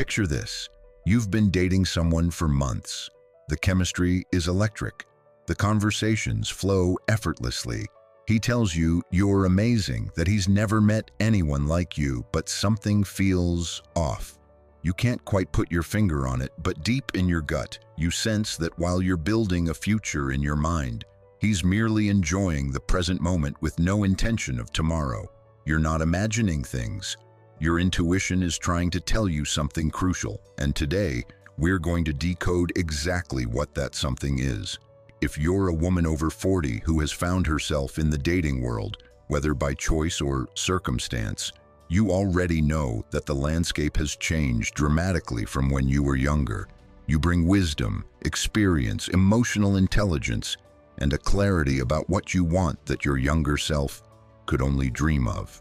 Picture this. You've been dating someone for months. The chemistry is electric. The conversations flow effortlessly. He tells you you're amazing, that he's never met anyone like you, but something feels off. You can't quite put your finger on it, but deep in your gut, you sense that while you're building a future in your mind, he's merely enjoying the present moment with no intention of tomorrow. You're not imagining things. Your intuition is trying to tell you something crucial, and today, we're going to decode exactly what that something is. If you're a woman over 40 who has found herself in the dating world, whether by choice or circumstance, you already know that the landscape has changed dramatically from when you were younger. You bring wisdom, experience, emotional intelligence, and a clarity about what you want that your younger self could only dream of.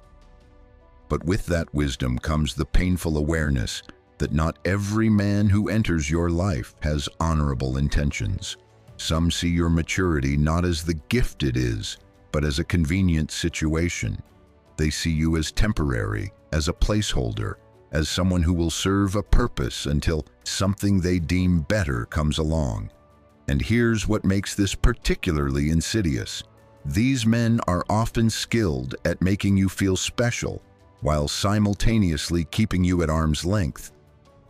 But with that wisdom comes the painful awareness that not every man who enters your life has honorable intentions. Some see your maturity not as the gift it is, but as a convenient situation. They see you as temporary, as a placeholder, as someone who will serve a purpose until something they deem better comes along. And here's what makes this particularly insidious. These men are often skilled at making you feel special, while simultaneously keeping you at arm's length.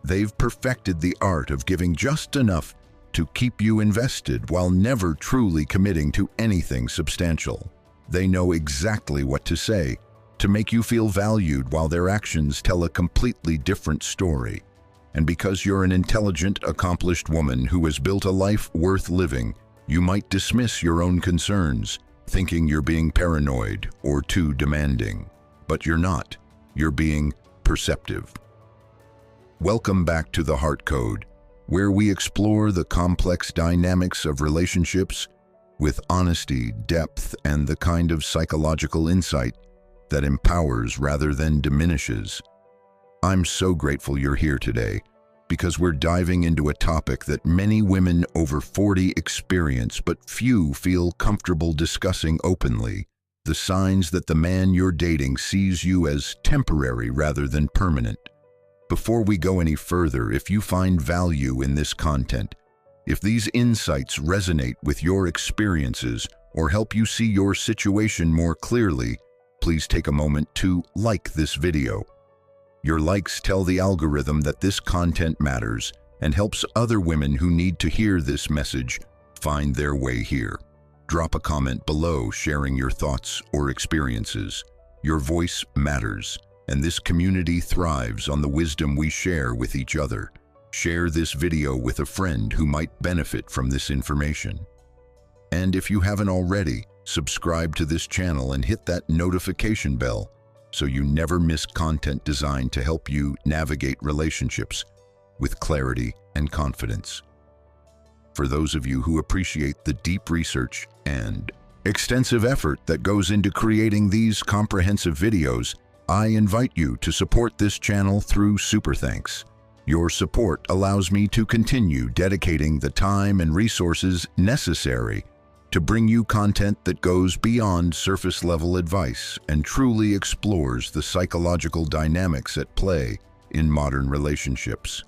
They've perfected the art of giving just enough to keep you invested while never truly committing to anything substantial. They know exactly what to say to make you feel valued, while their actions tell a completely different story. And because you're an intelligent, accomplished woman who has built a life worth living, you might dismiss your own concerns, thinking you're being paranoid or too demanding. But you're not. You're being perceptive. Welcome back to The Heart Code, where we explore the complex dynamics of relationships with honesty, depth, and the kind of psychological insight that empowers rather than diminishes. I'm so grateful you're here today, because we're diving into a topic that many women over 40 experience but few feel comfortable discussing openly: the signs that the man you're dating sees you as temporary rather than permanent. Before we go any further, if you find value in this content, if these insights resonate with your experiences or help you see your situation more clearly, please take a moment to like this video. Your likes tell the algorithm that this content matters and helps other women who need to hear this message find their way here. Drop a comment below sharing your thoughts or experiences. Your voice matters, and this community thrives on the wisdom we share with each other. Share this video with a friend who might benefit from this information. And if you haven't already, subscribe to this channel and hit that notification bell so you never miss content designed to help you navigate relationships with clarity and confidence. For those of you who appreciate the deep research and extensive effort that goes into creating these comprehensive videos, I invite you to support this channel through Super Thanks. Your support allows me to continue dedicating the time and resources necessary to bring you content that goes beyond surface-level advice and truly explores the psychological dynamics at play in modern relationships.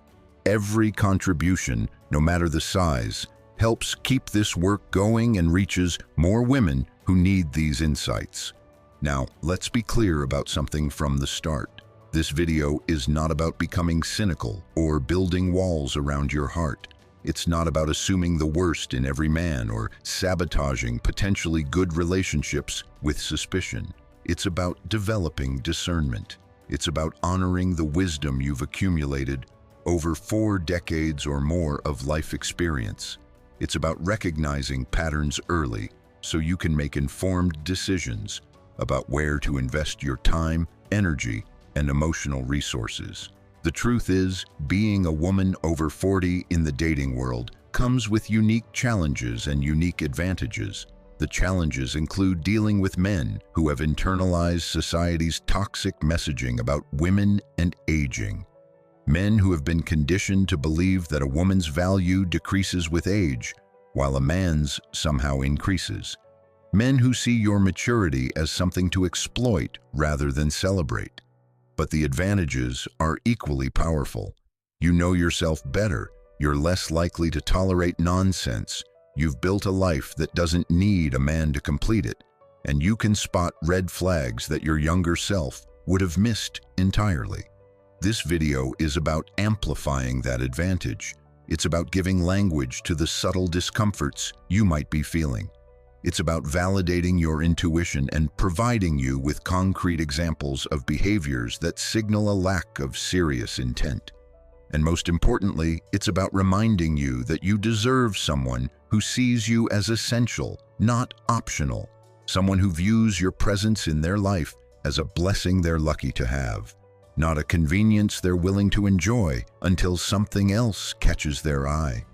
Every contribution, no matter the size, helps keep this work going and reaches more women who need these insights. Now, let's be clear about something from the start. This video is not about becoming cynical or building walls around your heart. It's not about assuming the worst in every man or sabotaging potentially good relationships with suspicion. It's about developing discernment. It's about honoring the wisdom you've accumulated over 4 decades or more of life experience. It's about recognizing patterns early so you can make informed decisions about where to invest your time, energy, and emotional resources. The truth is, being a woman over 40 in the dating world comes with unique challenges and unique advantages. The challenges include dealing with men who have internalized society's toxic messaging about women and aging. Men who have been conditioned to believe that a woman's value decreases with age, while a man's somehow increases. Men who see your maturity as something to exploit rather than celebrate. But the advantages are equally powerful. You know yourself better. You're less likely to tolerate nonsense. You've built a life that doesn't need a man to complete it, and you can spot red flags that your younger self would have missed entirely. This video is about amplifying that advantage. It's about giving language to the subtle discomforts you might be feeling. It's about validating your intuition and providing you with concrete examples of behaviors that signal a lack of serious intent. And most importantly, it's about reminding you that you deserve someone who sees you as essential, not optional. Someone who views your presence in their life as a blessing they're lucky to have, not a convenience they're willing to enjoy until something else catches their eye.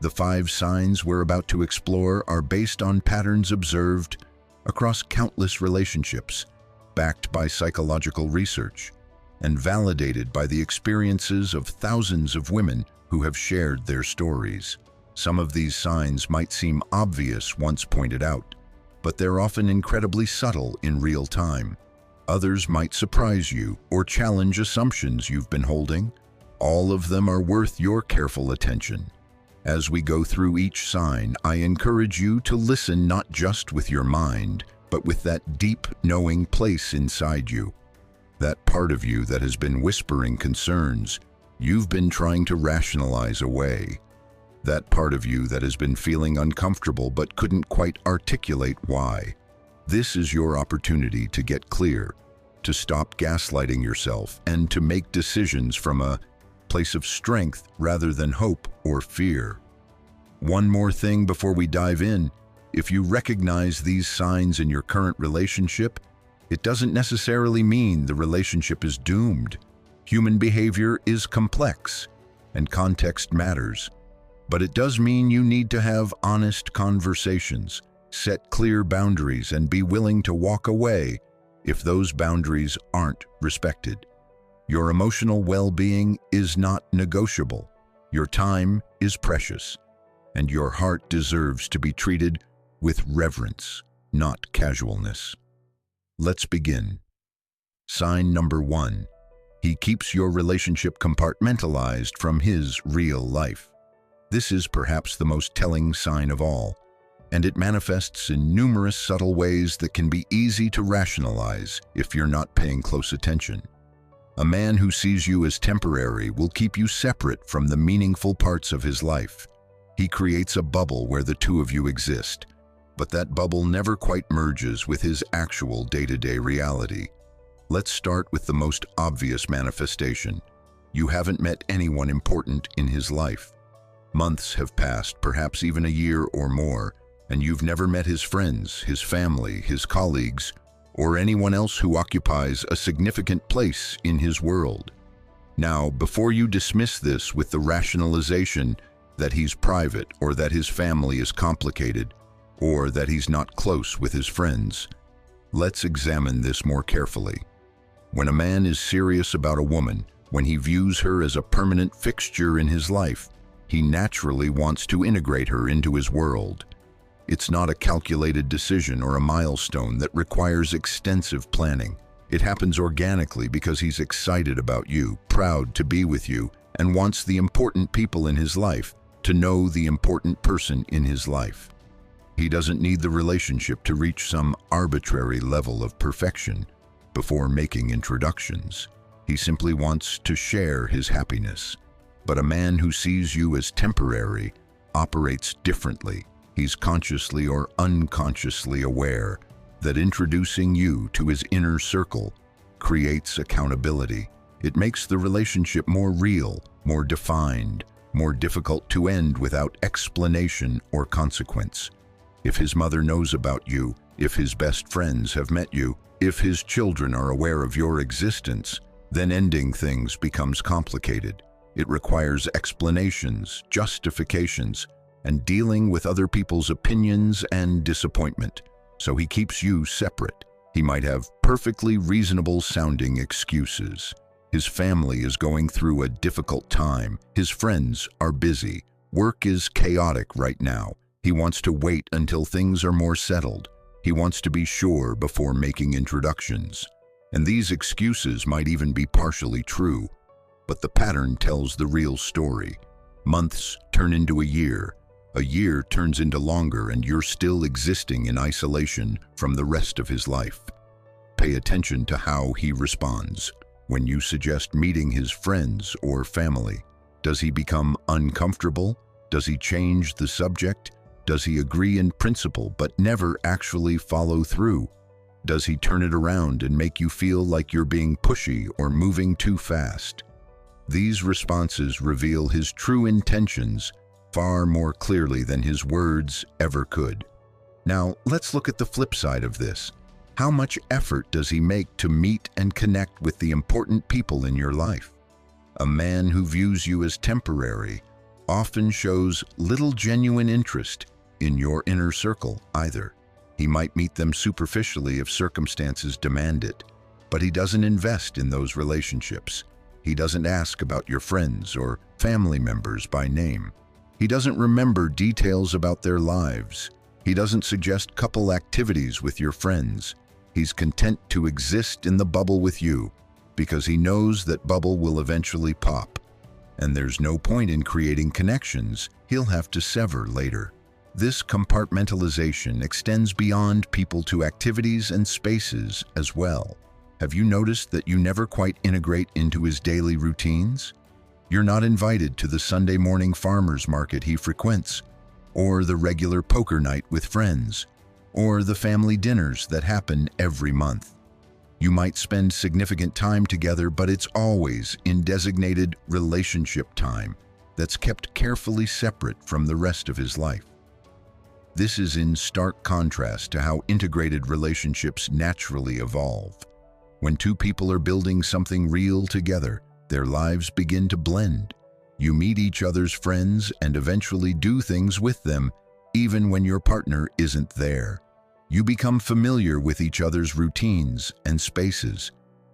The 5 signs we're about to explore are based on patterns observed across countless relationships, backed by psychological research, and validated by the experiences of thousands of women who have shared their stories. Some of these signs might seem obvious once pointed out, but they're often incredibly subtle in real time. Others might surprise you or challenge assumptions you've been holding. All of them are worth your careful attention. As we go through each sign, I encourage you to listen not just with your mind, but with that deep, knowing place inside you. That part of you that has been whispering concerns you've been trying to rationalize away. That part of you that has been feeling uncomfortable but couldn't quite articulate why. This is your opportunity to get clear, to stop gaslighting yourself, and to make decisions from a place of strength rather than hope or fear. One more thing before we dive in. If you recognize these signs in your current relationship, it doesn't necessarily mean the relationship is doomed. Human behavior is complex, and context matters. But it does mean you need to have honest conversations, set clear boundaries, and be willing to walk away if those boundaries aren't respected. Your emotional well-being is not negotiable. Your time is precious, and your heart deserves to be treated with reverence, not casualness. Let's begin. Sign number 1. He keeps your relationship compartmentalized from his real life. This is perhaps the most telling sign of all, and it manifests in numerous subtle ways that can be easy to rationalize if you're not paying close attention. A man who sees you as temporary will keep you separate from the meaningful parts of his life. He creates a bubble where the two of you exist, but that bubble never quite merges with his actual day-to-day reality. Let's start with the most obvious manifestation. You haven't met anyone important in his life. Months have passed, perhaps even a year or more, and you've never met his friends, his family, his colleagues, or anyone else who occupies a significant place in his world. Now, before you dismiss this with the rationalization that he's private, or that his family is complicated, or that he's not close with his friends, let's examine this more carefully. When a man is serious about a woman, when he views her as a permanent fixture in his life, he naturally wants to integrate her into his world. It's not a calculated decision or a milestone that requires extensive planning. It happens organically because he's excited about you, proud to be with you, and wants the important people in his life to know the important person in his life. He doesn't need the relationship to reach some arbitrary level of perfection before making introductions. He simply wants to share his happiness. But a man who sees you as temporary operates differently. He's consciously or unconsciously aware that introducing you to his inner circle creates accountability. It makes the relationship more real, more defined, more difficult to end without explanation or consequence. If his mother knows about you, if his best friends have met you, if his children are aware of your existence, then ending things becomes complicated. It requires explanations, justifications, and dealing with other people's opinions and disappointment. So he keeps you separate. He might have perfectly reasonable sounding excuses. His family is going through a difficult time. His friends are busy. Work is chaotic right now. He wants to wait until things are more settled. He wants to be sure before making introductions. And these excuses might even be partially true. But the pattern tells the real story. Months turn into a year turns into longer, and you're still existing in isolation from the rest of his life. Pay attention to how he responds. When you suggest meeting his friends or family, does he become uncomfortable? Does he change the subject? Does he agree in principle but never actually follow through? Does he turn it around and make you feel like you're being pushy or moving too fast? These responses reveal his true intentions far more clearly than his words ever could. Now, let's look at the flip side of this. How much effort does he make to meet and connect with the important people in your life? A man who views you as temporary often shows little genuine interest in your inner circle either. He might meet them superficially if circumstances demand it, but he doesn't invest in those relationships. He doesn't ask about your friends or family members by name. He doesn't remember details about their lives. He doesn't suggest couple activities with your friends. He's content to exist in the bubble with you because he knows that bubble will eventually pop. And there's no point in creating connections he'll have to sever later. This compartmentalization extends beyond people to activities and spaces as well. Have you noticed that you never quite integrate into his daily routines? You're not invited to the Sunday morning farmers market he frequents, or the regular poker night with friends, or the family dinners that happen every month. You might spend significant time together, but it's always in designated relationship time that's kept carefully separate from the rest of his life. This is in stark contrast to how integrated relationships naturally evolve. When two people are building something real together, their lives begin to blend. You meet each other's friends and eventually do things with them, even when your partner isn't there. You become familiar with each other's routines and spaces.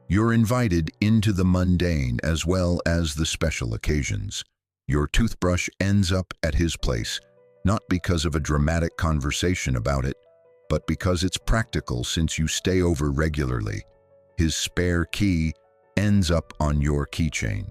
You're invited into the mundane as well as the special occasions. Your toothbrush ends up at his place, not because of a dramatic conversation about it, but because it's practical since you stay over regularly. His spare key ends up on your keychain.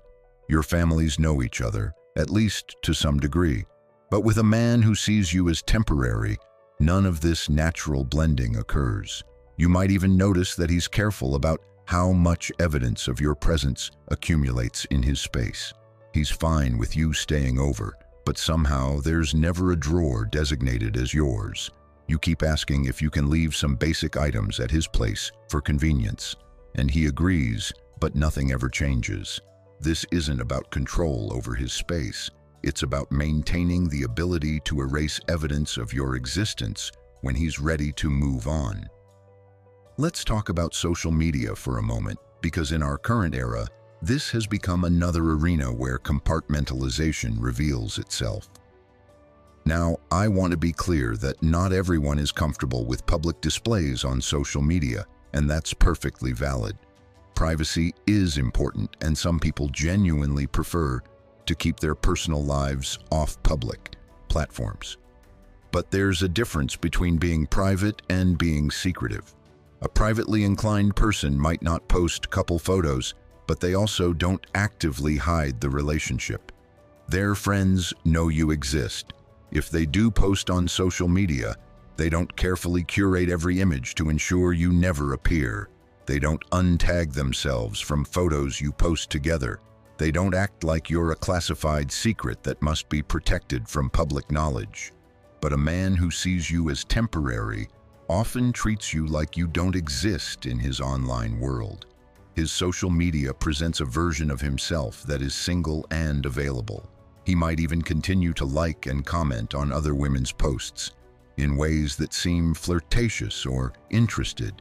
Your families know each other, at least to some degree. But with a man who sees you as temporary, none of this natural blending occurs. You might even notice that he's careful about how much evidence of your presence accumulates in his space. He's fine with you staying over, but somehow there's never a drawer designated as yours. You keep asking if you can leave some basic items at his place for convenience, and he agrees, but nothing ever changes. This isn't about control over his space. It's about maintaining the ability to erase evidence of your existence when he's ready to move on. Let's talk about social media for a moment, because in our current era, this has become another arena where compartmentalization reveals itself. Now, I want to be clear that not everyone is comfortable with public displays on social media, and that's perfectly valid. Privacy is important, and some people genuinely prefer to keep their personal lives off public platforms. But there's a difference between being private and being secretive. A privately inclined person might not post couple photos, but they also don't actively hide the relationship. Their friends know you exist. If they do post on social media, they don't carefully curate every image to ensure you never appear. They don't untag themselves from photos you post together. They don't act like you're a classified secret that must be protected from public knowledge. But a man who sees you as temporary often treats you like you don't exist in his online world. His social media presents a version of himself that is single and available. He might even continue to like and comment on other women's posts in ways that seem flirtatious or interested.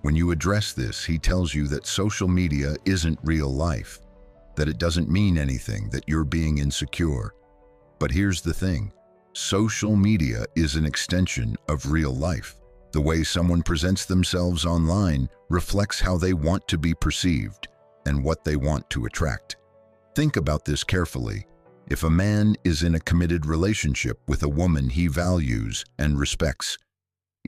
When you address this, he tells you that social media isn't real life, that it doesn't mean anything, that you're being insecure. But here's the thing, social media is an extension of real life. The way someone presents themselves online reflects how they want to be perceived and what they want to attract. Think about this carefully. If a man is in a committed relationship with a woman he values and respects,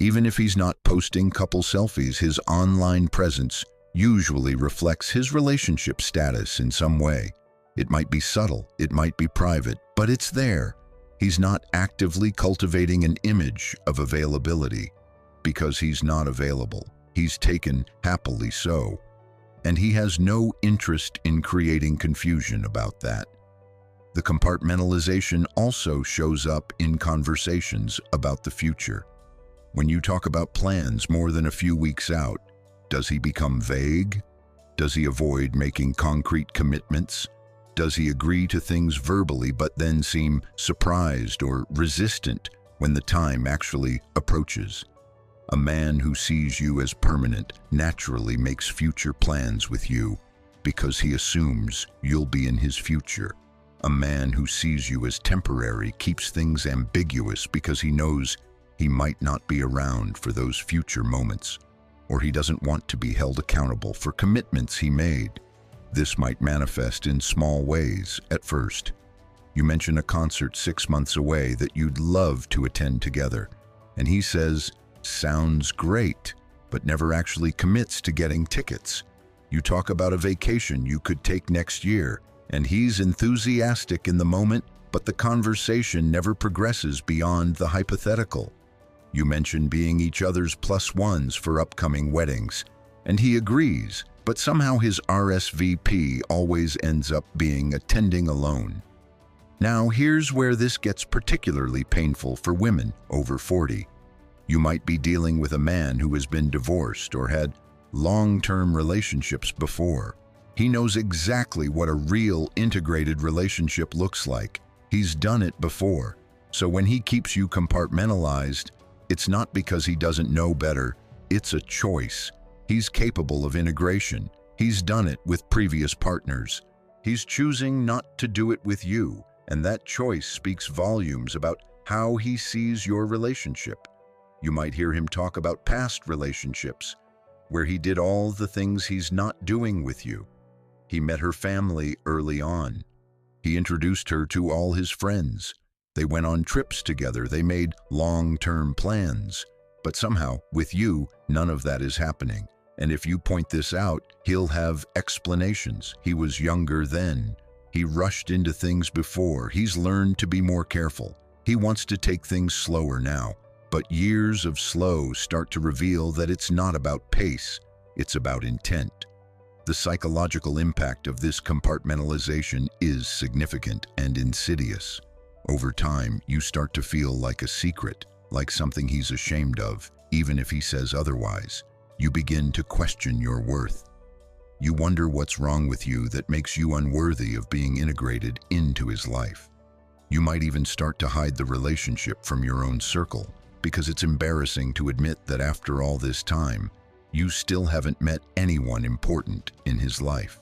even if he's not posting couple selfies, his online presence usually reflects his relationship status in some way. It might be subtle, it might be private, but it's there. He's not actively cultivating an image of availability because he's not available. He's taken happily so. And he has no interest in creating confusion about that. The compartmentalization also shows up in conversations about the future. When you talk about plans more than a few weeks out, does he become vague? Does he avoid making concrete commitments? Does he agree to things verbally but then seem surprised or resistant when the time actually approaches? A man who sees you as permanent naturally makes future plans with you because he assumes you'll be in his future. A man who sees you as temporary keeps things ambiguous because he knows he might not be around for those future moments, or he doesn't want to be held accountable for commitments he made. This might manifest in small ways at first. You mention a concert 6 months away that you'd love to attend together, and he says, "Sounds great," but never actually commits to getting tickets. You talk about a vacation you could take next year, and he's enthusiastic in the moment, but the conversation never progresses beyond the hypothetical. You mention being each other's plus ones for upcoming weddings, and he agrees, but somehow his RSVP always ends up being attending alone. Now, here's where this gets particularly painful for women over 40. You might be dealing with a man who has been divorced or had long-term relationships before. He knows exactly what a real integrated relationship looks like. He's done it before. So when he keeps you compartmentalized, it's not because he doesn't know better, it's a choice. He's capable of integration. He's done it with previous partners. He's choosing not to do it with you, and that choice speaks volumes about how he sees your relationship. You might hear him talk about past relationships, where he did all the things he's not doing with you. He met her family early on. He introduced her to all his friends. They went on trips together. They made long-term plans. But somehow, with you, none of that is happening. And if you point this out, he'll have explanations. He was younger then. He rushed into things before. He's learned to be more careful. He wants to take things slower now. But years of slow start to reveal that it's not about pace, it's about intent. The psychological impact of this compartmentalization is significant and insidious. Over time, you start to feel like a secret, like something he's ashamed of, even if he says otherwise. You begin to question your worth. You wonder what's wrong with you that makes you unworthy of being integrated into his life. You might even start to hide the relationship from your own circle, because it's embarrassing to admit that after all this time, you still haven't met anyone important in his life.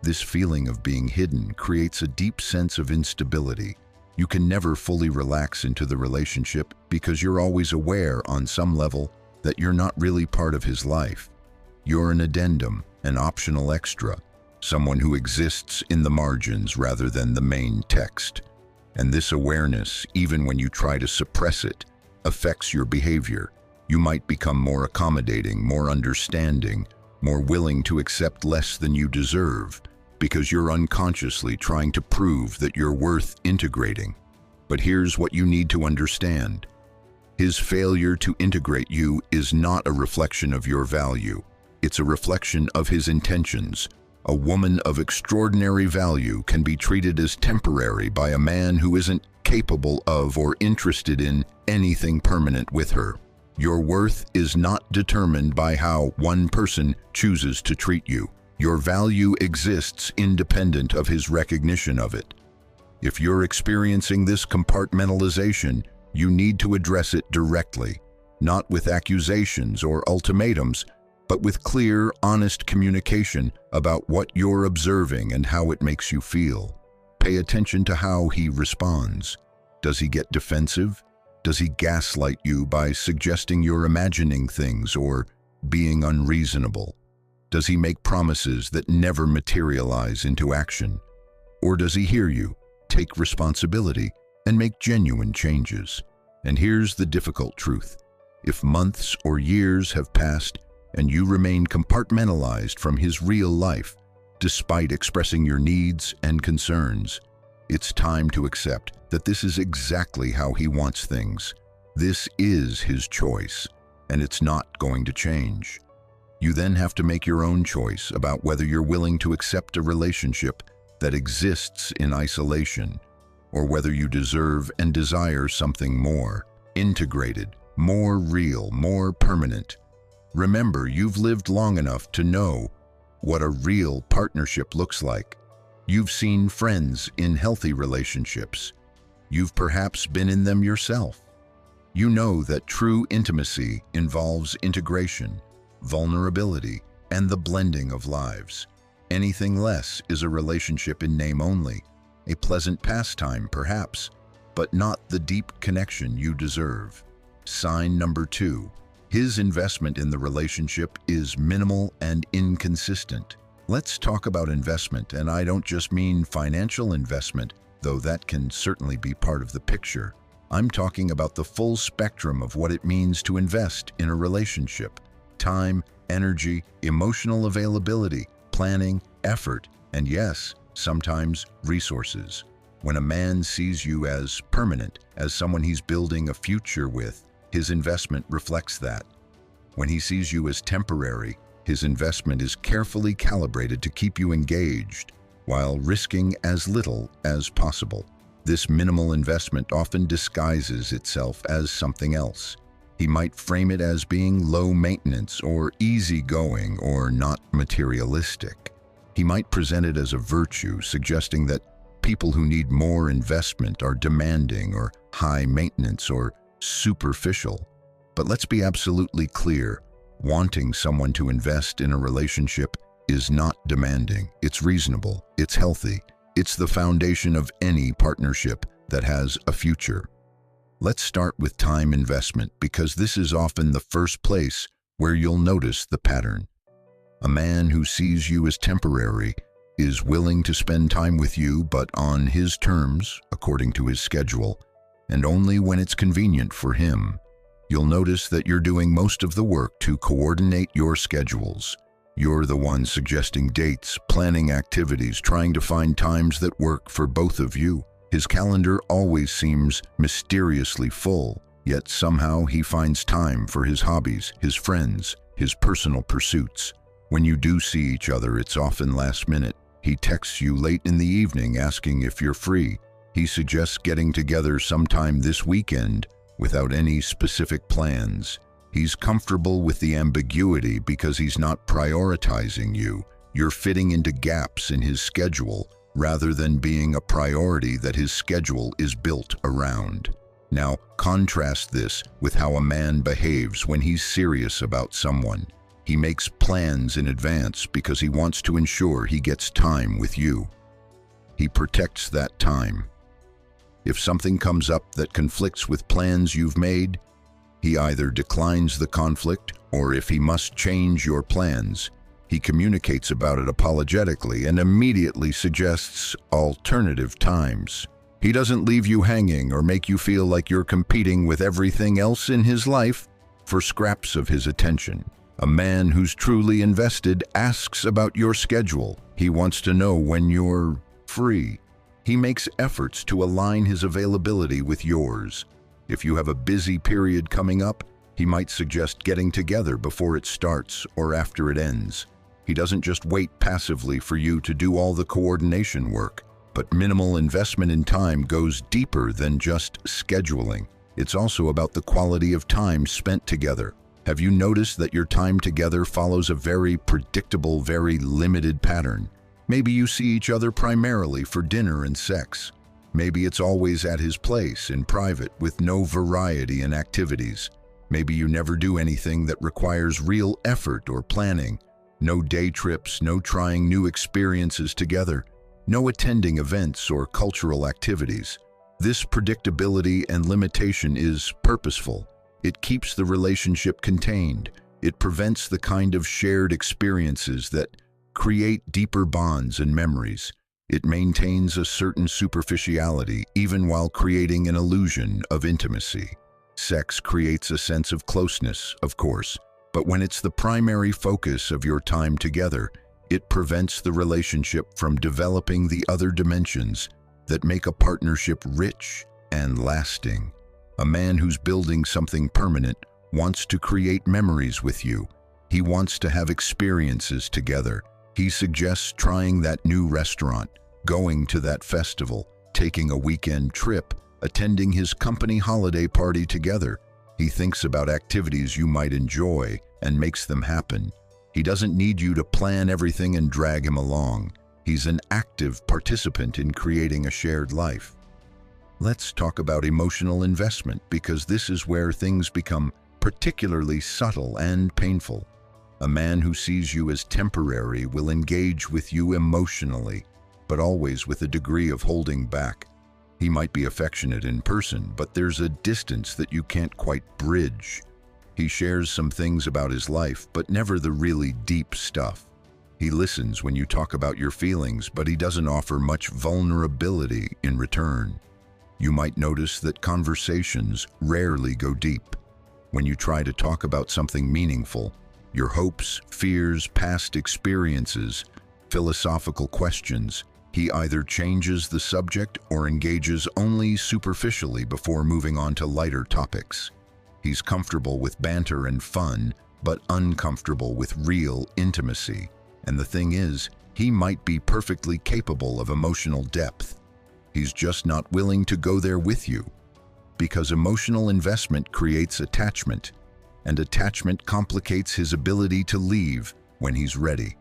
This feeling of being hidden creates a deep sense of instability. You can never fully relax into the relationship because you're always aware on some level that you're not really part of his life. You're an addendum, an optional extra, someone who exists in the margins rather than the main text. And this awareness, even when you try to suppress it, affects your behavior. You might become more accommodating, more understanding, more willing to accept less than you deserve, because you're unconsciously trying to prove that you're worth integrating. But here's what you need to understand. His failure to integrate you is not a reflection of your value. It's a reflection of his intentions. A woman of extraordinary value can be treated as temporary by a man who isn't capable of or interested in anything permanent with her. Your worth is not determined by how one person chooses to treat you. Your value exists independent of his recognition of it. If you're experiencing this compartmentalization, you need to address it directly, not with accusations or ultimatums, but with clear, honest communication about what you're observing and how it makes you feel. Pay attention to how he responds. Does he get defensive? Does he gaslight you by suggesting you're imagining things or being unreasonable? Does he make promises that never materialize into action? Or does he hear you, take responsibility, and make genuine changes? And here's the difficult truth. If months or years have passed and you remain compartmentalized from his real life, despite expressing your needs and concerns. It's time to accept that this is exactly how he wants things. This is his choice, and it's not going to change. You then have to make your own choice about whether you're willing to accept a relationship that exists in isolation, or whether you deserve and desire something more integrated, more real, more permanent. Remember, you've lived long enough to know what a real partnership looks like. You've seen friends in healthy relationships. You've perhaps been in them yourself. You know that true intimacy involves integration, vulnerability, and the blending of lives. Anything less is a relationship in name only, a pleasant pastime perhaps, but not the deep connection you deserve. Sign number 2. His investment in the relationship is minimal and inconsistent. Let's talk about investment, and I don't just mean financial investment, though that can certainly be part of the picture. I'm talking about the full spectrum of what it means to invest in a relationship. Time, energy, emotional availability, planning, effort, and yes, sometimes resources. When a man sees you as permanent, as someone he's building a future with, his investment reflects that. When he sees you as temporary, his investment is carefully calibrated to keep you engaged, while risking as little as possible. This minimal investment often disguises itself as something else. He might frame it as being low maintenance or easygoing or not materialistic. He might present it as a virtue, suggesting that people who need more investment are demanding or high maintenance or superficial. But let's be absolutely clear. Wanting someone to invest in a relationship is not demanding. It's reasonable. It's healthy. It's the foundation of any partnership that has a future. Let's start with time investment, because this is often the first place where you'll notice the pattern. A man who sees you as temporary is willing to spend time with you, but on his terms, according to his schedule, and only when it's convenient for him. You'll notice that you're doing most of the work to coordinate your schedules. You're the one suggesting dates, planning activities, trying to find times that work for both of you. His calendar always seems mysteriously full, yet somehow he finds time for his hobbies, his friends, his personal pursuits. When you do see each other, it's often last minute. He texts you late in the evening asking if you're free. He suggests getting together sometime this weekend without any specific plans. He's comfortable with the ambiguity because he's not prioritizing you. You're fitting into gaps in his schedule rather than being a priority that his schedule is built around. Now, contrast this with how a man behaves when he's serious about someone. He makes plans in advance because he wants to ensure he gets time with you. He protects that time. If something comes up that conflicts with plans you've made, he either declines the conflict, or if he must change your plans, he communicates about it apologetically and immediately suggests alternative times. He doesn't leave you hanging or make you feel like you're competing with everything else in his life for scraps of his attention. A man who's truly invested asks about your schedule. He wants to know when you're free. He makes efforts to align his availability with yours. If you have a busy period coming up, he might suggest getting together before it starts or after it ends. He doesn't just wait passively for you to do all the coordination work, but minimal investment in time goes deeper than just scheduling. It's also about the quality of time spent together. Have you noticed that your time together follows a very predictable, very limited pattern? Maybe you see each other primarily for dinner and sex. Maybe it's always at his place, in private, with no variety in activities. Maybe you never do anything that requires real effort or planning. No day trips, no trying new experiences together, no attending events or cultural activities. This predictability and limitation is purposeful. It keeps the relationship contained. It prevents the kind of shared experiences that create deeper bonds and memories. It maintains a certain superficiality, even while creating an illusion of intimacy. Sex creates a sense of closeness, of course, but when it's the primary focus of your time together, It prevents the relationship from developing the other dimensions that make a partnership rich and lasting. A man who's building something permanent wants to create memories with you. He wants to have experiences together. He suggests trying that new restaurant, going to that festival, taking a weekend trip, attending his company holiday party together. He thinks about activities you might enjoy and makes them happen. He doesn't need you to plan everything and drag him along. He's an active participant in creating a shared life. Let's talk about emotional investment, because this is where things become particularly subtle and painful. A man who sees you as temporary will engage with you emotionally, but always with a degree of holding back. He might be affectionate in person, but there's a distance that you can't quite bridge. He shares some things about his life, but never the really deep stuff. He listens when you talk about your feelings, but he doesn't offer much vulnerability in return. You might notice that conversations rarely go deep. When you try to talk about something meaningful, your hopes, fears, past experiences, philosophical questions, he either changes the subject or engages only superficially before moving on to lighter topics. He's comfortable with banter and fun, but uncomfortable with real intimacy. And the thing is, he might be perfectly capable of emotional depth. He's just not willing to go there with you. Because emotional investment creates attachment, and attachment complicates his ability to leave when he's ready.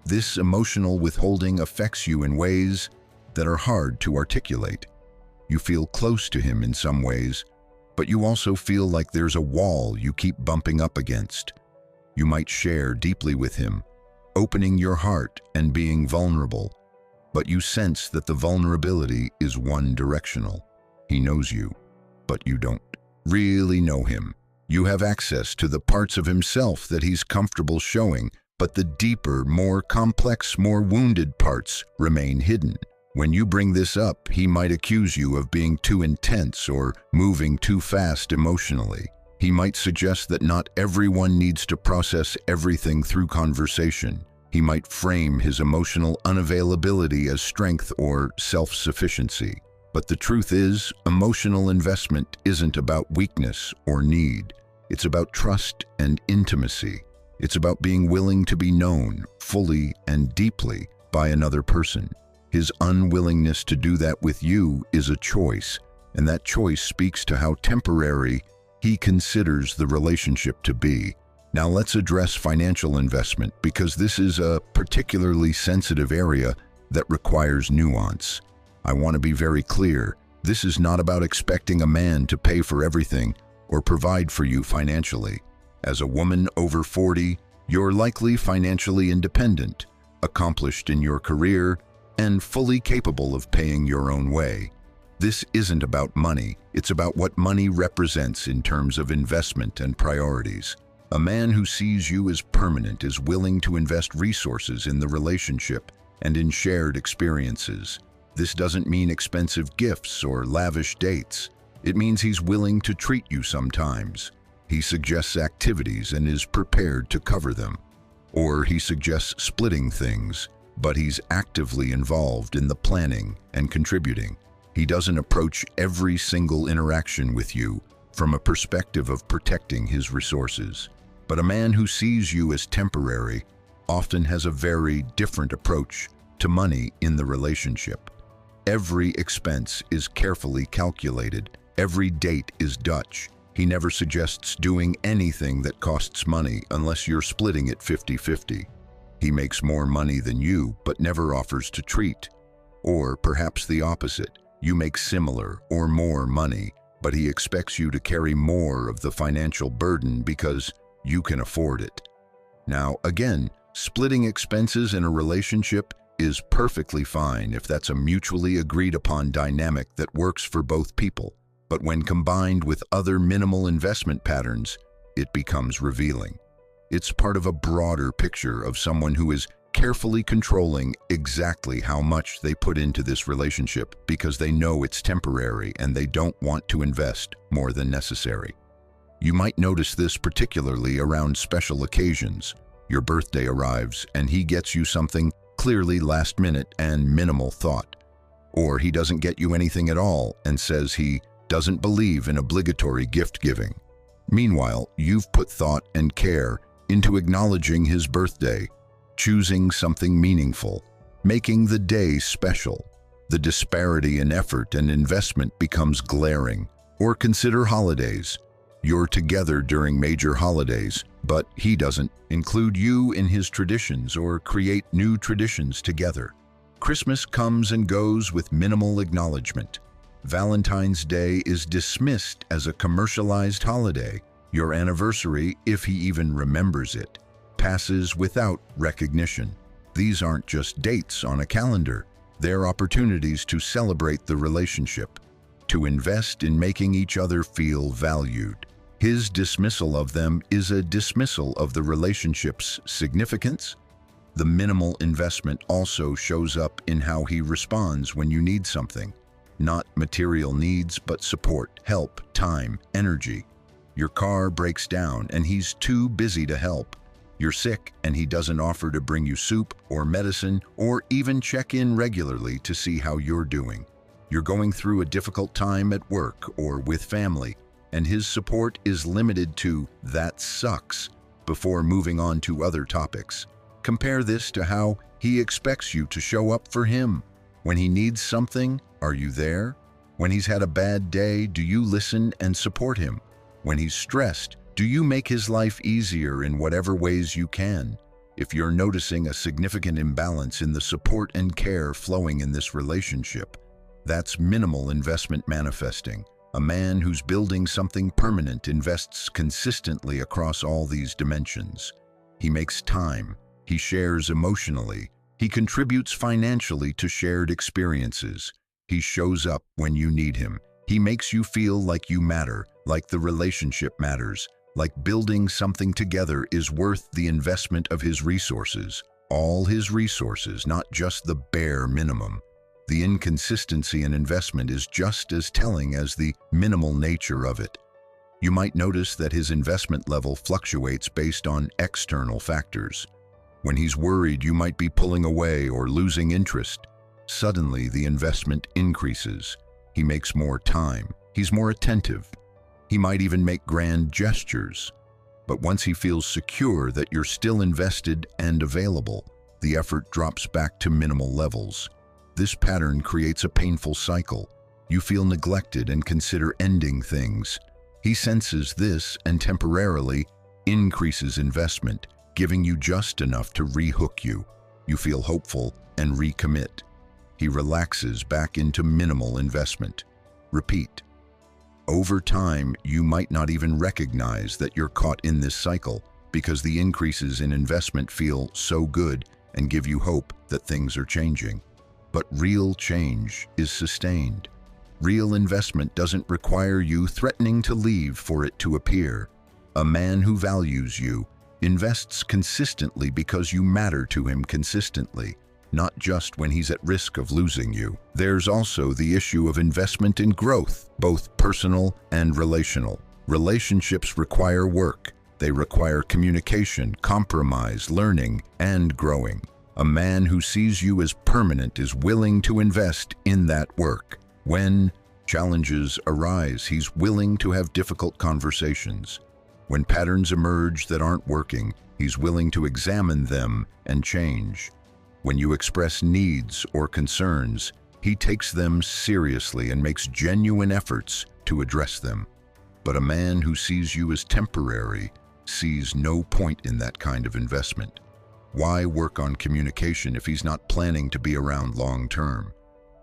This emotional withholding affects you in ways that are hard to articulate. You feel close to him in some ways, but you also feel like there's a wall you keep bumping up against. You might share deeply with him, opening your heart and being vulnerable, but you sense that the vulnerability is one-directional. He knows you, but you don't really know him. You have access to the parts of himself that he's comfortable showing, but the deeper, more complex, more wounded parts remain hidden. When you bring this up, he might accuse you of being too intense or moving too fast emotionally. He might suggest that not everyone needs to process everything through conversation. He might frame his emotional unavailability as strength or self-sufficiency. But the truth is, emotional investment isn't about weakness or need. It's about trust and intimacy. It's about being willing to be known fully and deeply by another person. His unwillingness to do that with you is a choice, and that choice speaks to how temporary he considers the relationship to be. Now let's address financial investment, because this is a particularly sensitive area that requires nuance. I want to be very clear. This is not about expecting a man to pay for everything or provide for you financially. As a woman over 40, you're likely financially independent, accomplished in your career, and fully capable of paying your own way. This isn't about money, it's about what money represents in terms of investment and priorities. A man who sees you as permanent is willing to invest resources in the relationship and in shared experiences. This doesn't mean expensive gifts or lavish dates. It means he's willing to treat you sometimes. He suggests activities and is prepared to cover them. Or he suggests splitting things, but he's actively involved in the planning and contributing. He doesn't approach every single interaction with you from a perspective of protecting his resources. But a man who sees you as temporary often has a very different approach to money in the relationship. Every expense is carefully calculated. Every date is Dutch. He never suggests doing anything that costs money unless you're splitting it 50-50. He makes more money than you, but never offers to treat. Or perhaps the opposite. You make similar or more money, but he expects you to carry more of the financial burden because you can afford it. Now, again, splitting expenses in a relationship is perfectly fine if that's a mutually agreed upon dynamic that works for both people. But when combined with other minimal investment patterns, it becomes revealing. It's part of a broader picture of someone who is carefully controlling exactly how much they put into this relationship because they know it's temporary and they don't want to invest more than necessary. You might notice this particularly around special occasions. Your birthday arrives and he gets you something clearly last minute and minimal thought. Or he doesn't get you anything at all and says he doesn't believe in obligatory gift giving. Meanwhile, you've put thought and care into acknowledging his birthday, choosing something meaningful, making the day special. The disparity in effort and investment becomes glaring. Or consider holidays. You're together during major holidays, but he doesn't include you in his traditions or create new traditions together. Christmas comes and goes with minimal acknowledgement. Valentine's Day is dismissed as a commercialized holiday. Your anniversary, if he even remembers it, passes without recognition. These aren't just dates on a calendar. They're opportunities to celebrate the relationship, to invest in making each other feel valued. His dismissal of them is a dismissal of the relationship's significance. The minimal investment also shows up in how he responds when you need something. Not material needs, but support, help, time, energy. Your car breaks down and he's too busy to help. You're sick and he doesn't offer to bring you soup or medicine or even check in regularly to see how you're doing. You're going through a difficult time at work or with family, and his support is limited to "that sucks" before moving on to other topics. Compare this to how he expects you to show up for him. When he needs something, are you there? When he's had a bad day, do you listen and support him? When he's stressed, do you make his life easier in whatever ways you can? If you're noticing a significant imbalance in the support and care flowing in this relationship, that's minimal investment manifesting. A man who's building something permanent invests consistently across all these dimensions. He makes time. He shares emotionally. He contributes financially to shared experiences. He shows up when you need him. He makes you feel like you matter, like the relationship matters, like building something together is worth the investment of his resources. All his resources, not just the bare minimum. The inconsistency in investment is just as telling as the minimal nature of it. You might notice that his investment level fluctuates based on external factors. When he's worried you might be pulling away or losing interest, suddenly the investment increases. He makes more time. He's more attentive. He might even make grand gestures. But once he feels secure that you're still invested and available, the effort drops back to minimal levels. This pattern creates a painful cycle. You feel neglected and consider ending things. He senses this and temporarily increases investment, giving you just enough to rehook you. You feel hopeful and recommit. He relaxes back into minimal investment. Repeat. Over time, you might not even recognize that you're caught in this cycle because the increases in investment feel so good and give you hope that things are changing. But real change is sustained. Real investment doesn't require you threatening to leave for it to appear. A man who values you invests consistently because you matter to him consistently, not just when he's at risk of losing you. There's also the issue of investment in growth, both personal and relational. Relationships require work. They require communication, compromise, learning, and growing. A man who sees you as permanent is willing to invest in that work. When challenges arise, he's willing to have difficult conversations. When patterns emerge that aren't working, he's willing to examine them and change. When you express needs or concerns, he takes them seriously and makes genuine efforts to address them. But a man who sees you as temporary sees no point in that kind of investment. Why work on communication if he's not planning to be around long term?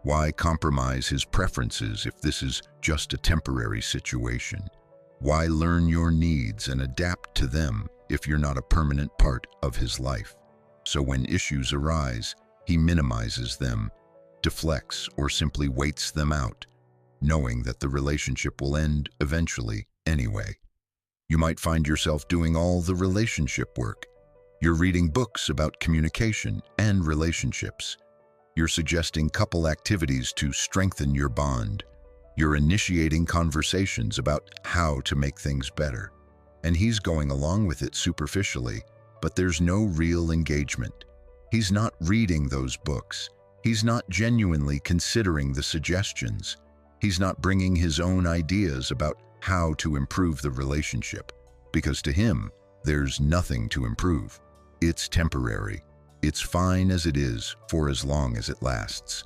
Why compromise his preferences if this is just a temporary situation? Why learn your needs and adapt to them if you're not a permanent part of his life? So when issues arise, he minimizes them, deflects, or simply waits them out, knowing that the relationship will end eventually anyway. You might find yourself doing all the relationship work. You're reading books about communication and relationships. You're suggesting couple activities to strengthen your bond. You're initiating conversations about how to make things better. And he's going along with it superficially, but there's no real engagement. He's not reading those books. He's not genuinely considering the suggestions. He's not bringing his own ideas about how to improve the relationship, because to him, there's nothing to improve. It's temporary. It's fine as it is for as long as it lasts.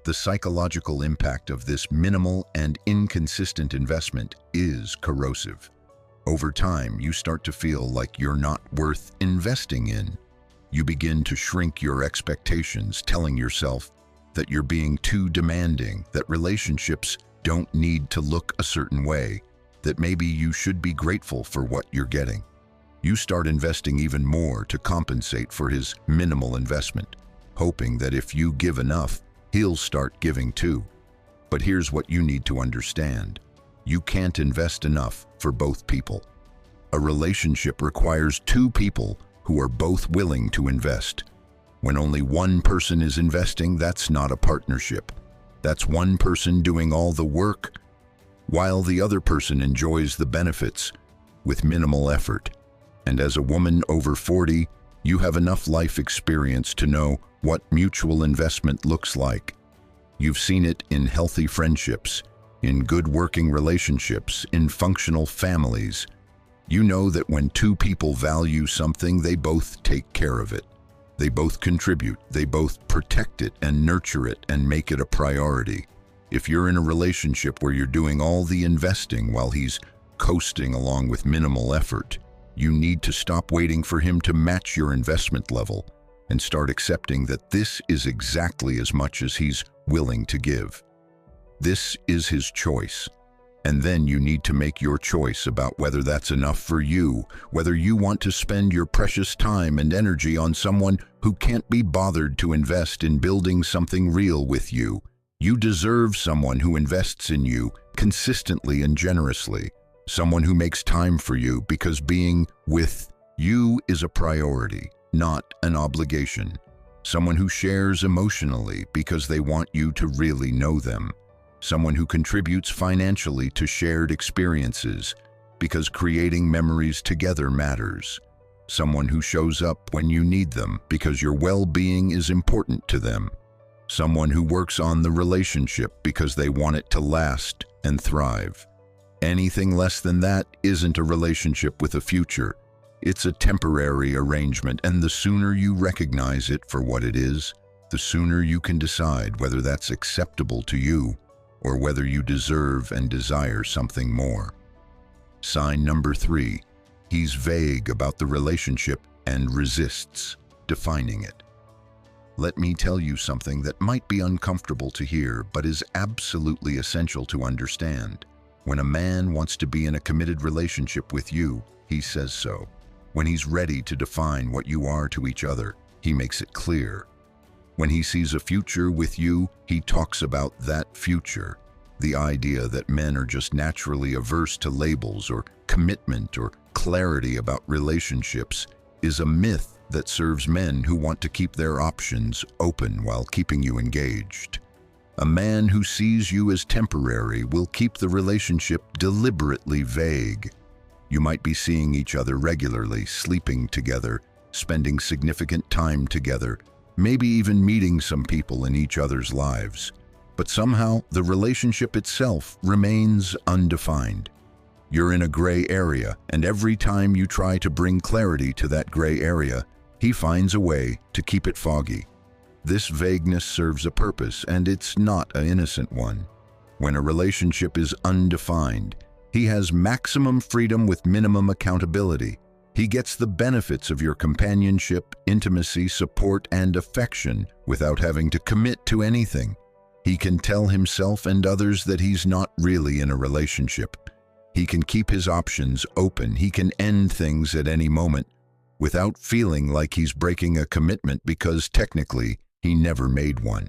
The psychological impact of this minimal and inconsistent investment is corrosive. Over time, you start to feel like you're not worth investing in. You begin to shrink your expectations, telling yourself that you're being too demanding, that relationships don't need to look a certain way, that maybe you should be grateful for what you're getting. You start investing even more to compensate for his minimal investment, hoping that if you give enough, he'll start giving too. But here's what you need to understand. You can't invest enough for both people. A relationship requires two people who are both willing to invest. When only one person is investing, that's not a partnership. That's one person doing all the work, while the other person enjoys the benefits with minimal effort. And as a woman over 40, you have enough life experience to know what mutual investment looks like. You've seen it in healthy friendships, in good working relationships, in functional families. You know that when two people value something, they both take care of it. They both contribute, they both protect it and nurture it and make it a priority. If you're in a relationship where you're doing all the investing while he's coasting along with minimal effort, you need to stop waiting for him to match your investment level and start accepting that this is exactly as much as he's willing to give. This is his choice. And then you need to make your choice about whether that's enough for you, whether you want to spend your precious time and energy on someone who can't be bothered to invest in building something real with you. You deserve someone who invests in you consistently and generously, someone who makes time for you because being with you is a priority, not an obligation, someone who shares emotionally because they want you to really know them, someone who contributes financially to shared experiences because creating memories together matters, someone who shows up when you need them because your well-being is important to them, someone who works on the relationship because they want it to last and thrive. Anything less than that isn't a relationship with a future. It's a temporary arrangement, and the sooner you recognize it for what it is, the sooner you can decide whether that's acceptable to you or whether you deserve and desire something more. Sign number 3, he's vague about the relationship and resists defining it. Let me tell you something that might be uncomfortable to hear, but is absolutely essential to understand. When a man wants to be in a committed relationship with you, he says so. When he's ready to define what you are to each other, he makes it clear. When he sees a future with you, he talks about that future. The idea that men are just naturally averse to labels or commitment or clarity about relationships is a myth that serves men who want to keep their options open while keeping you engaged. A man who sees you as temporary will keep the relationship deliberately vague. You might be seeing each other regularly, sleeping together, spending significant time together, maybe even meeting some people in each other's lives. But somehow, the relationship itself remains undefined. You're in a gray area, and every time you try to bring clarity to that gray area, he finds a way to keep it foggy. This vagueness serves a purpose, and it's not an innocent one. When a relationship is undefined, he has maximum freedom with minimum accountability. He gets the benefits of your companionship, intimacy, support, and affection without having to commit to anything. He can tell himself and others that he's not really in a relationship. He can keep his options open. He can end things at any moment without feeling like he's breaking a commitment because technically he never made one.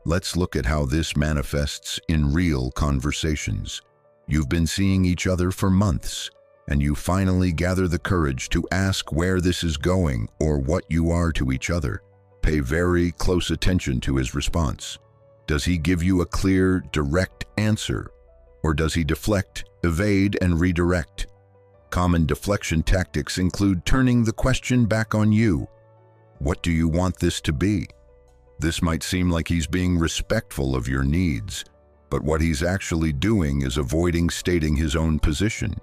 Let's look at how this manifests in real conversations. You've been seeing each other for months, and you finally gather the courage to ask where this is going or what you are to each other. Pay very close attention to his response. Does he give you a clear, direct answer, or does he deflect, evade, and redirect? Common deflection tactics include turning the question back on you. What do you want this to be? This might seem like he's being respectful of your needs, but what he's actually doing is avoiding stating his own position.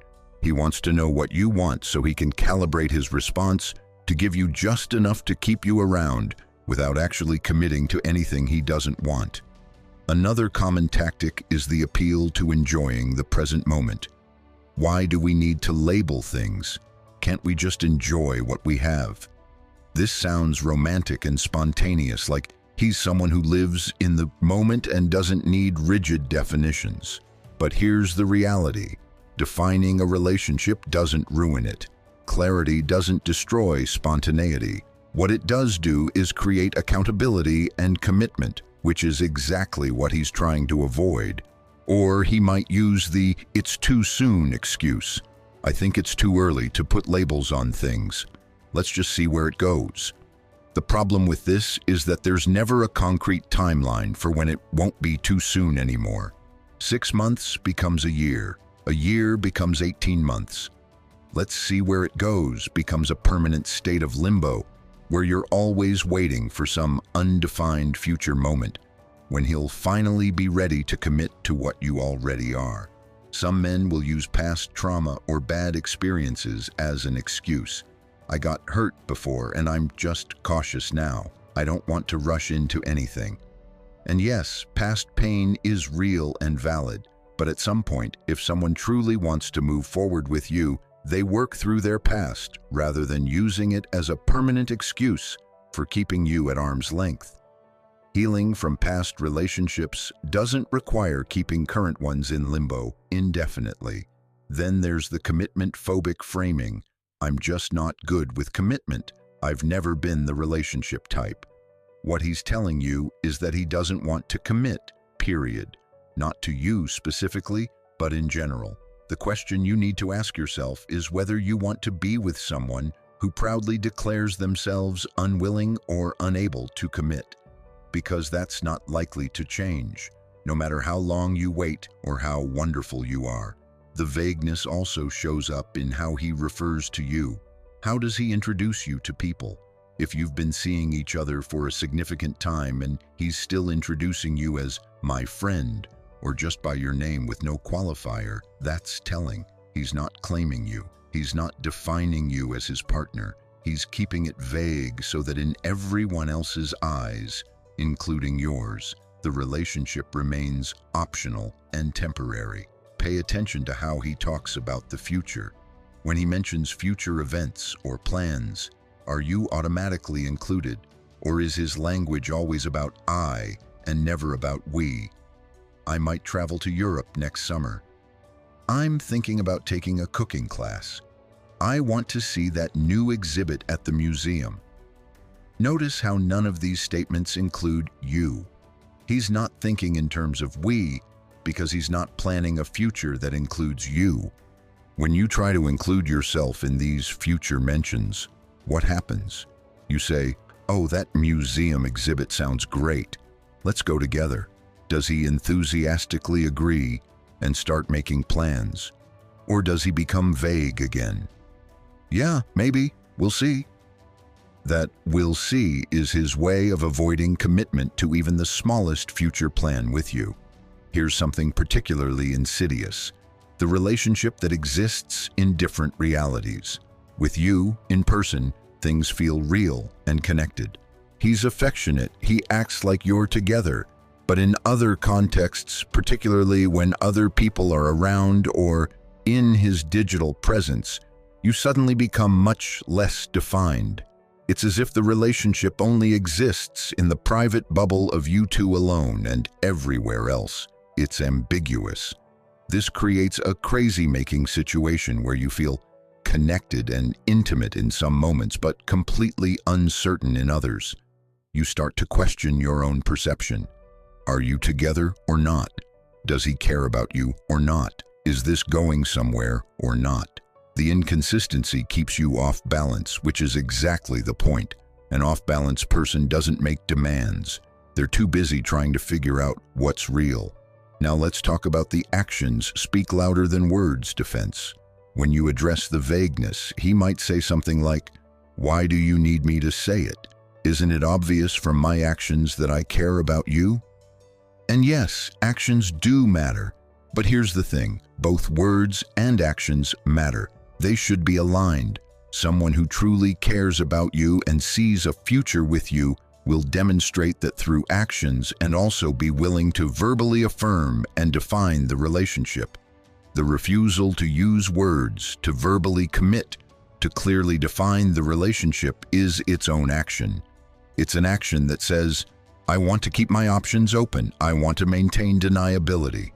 He wants to know what you want so he can calibrate his response to give you just enough to keep you around without actually committing to anything he doesn't want. Another common tactic is the appeal to enjoying the present moment. Why do we need to label things? Can't we just enjoy what we have? This sounds romantic and spontaneous, like he's someone who lives in the moment and doesn't need rigid definitions. But here's the reality. Defining a relationship doesn't ruin it. Clarity doesn't destroy spontaneity. What it does do is create accountability and commitment, which is exactly what he's trying to avoid. Or he might use the "it's too soon" excuse. I think it's too early to put labels on things. Let's just see where it goes. The problem with this is that there's never a concrete timeline for when it won't be too soon anymore. 6 months becomes a year becomes 18 months. Let's see where it goes becomes a permanent state of limbo, where you're always waiting for some undefined future moment, when he'll finally be ready to commit to what you already are. Some men will use past trauma or bad experiences as an excuse. I got hurt before and I'm just cautious now. I don't want to rush into anything. And yes, past pain is real and valid, but at some point, if someone truly wants to move forward with you, they work through their past rather than using it as a permanent excuse for keeping you at arm's length. Healing from past relationships doesn't require keeping current ones in limbo indefinitely. Then there's the commitment-phobic framing. I'm just not good with commitment. I've never been the relationship type. What he's telling you is that he doesn't want to commit, period. Not to you specifically, but in general. The question you need to ask yourself is whether you want to be with someone who proudly declares themselves unwilling or unable to commit, because that's not likely to change, no matter how long you wait or how wonderful you are. The vagueness also shows up in how he refers to you. How does he introduce you to people? If you've been seeing each other for a significant time and he's still introducing you as "my friend," or just by your name with no qualifier, that's telling. He's not claiming you. He's not defining you as his partner. He's keeping it vague so that in everyone else's eyes, including yours, the relationship remains optional and temporary. Pay attention to how he talks about the future. When he mentions future events or plans, are you automatically included, or is his language always about "I" and never about "we"? I might travel to Europe next summer. I'm thinking about taking a cooking class. I want to see that new exhibit at the museum. Notice how none of these statements include you. He's not thinking in terms of "we" because he's not planning a future that includes you. When you try to include yourself in these future mentions, what happens? You say, "Oh, that museum exhibit sounds great. Let's go together." Does he enthusiastically agree and start making plans? Or does he become vague again? "Yeah, maybe. We'll see." That "we'll see" is his way of avoiding commitment to even the smallest future plan with you. Here's something particularly insidious: the relationship that exists in different realities. With you, in person, things feel real and connected. He's affectionate, he acts like you're together. But in other contexts, particularly when other people are around or in his digital presence, you suddenly become much less defined. It's as if the relationship only exists in the private bubble of you two alone, and everywhere else, it's ambiguous. This creates a crazy-making situation where you feel connected and intimate in some moments, but completely uncertain in others. You start to question your own perception. Are you together or not? Does he care about you or not? Is this going somewhere or not? The inconsistency keeps you off balance, which is exactly the point. An off-balance person doesn't make demands. They're too busy trying to figure out what's real. Now let's talk about the actions speak louder than words defense. When you address the vagueness, he might say something like, "Why do you need me to say it? Isn't it obvious from my actions that I care about you?" And yes, actions do matter. But here's the thing, both words and actions matter. They should be aligned. Someone who truly cares about you and sees a future with you will demonstrate that through actions and also be willing to verbally affirm and define the relationship. The refusal to use words, to verbally commit, to clearly define the relationship is its own action. It's an action that says, I want to keep my options open. I want to maintain deniability.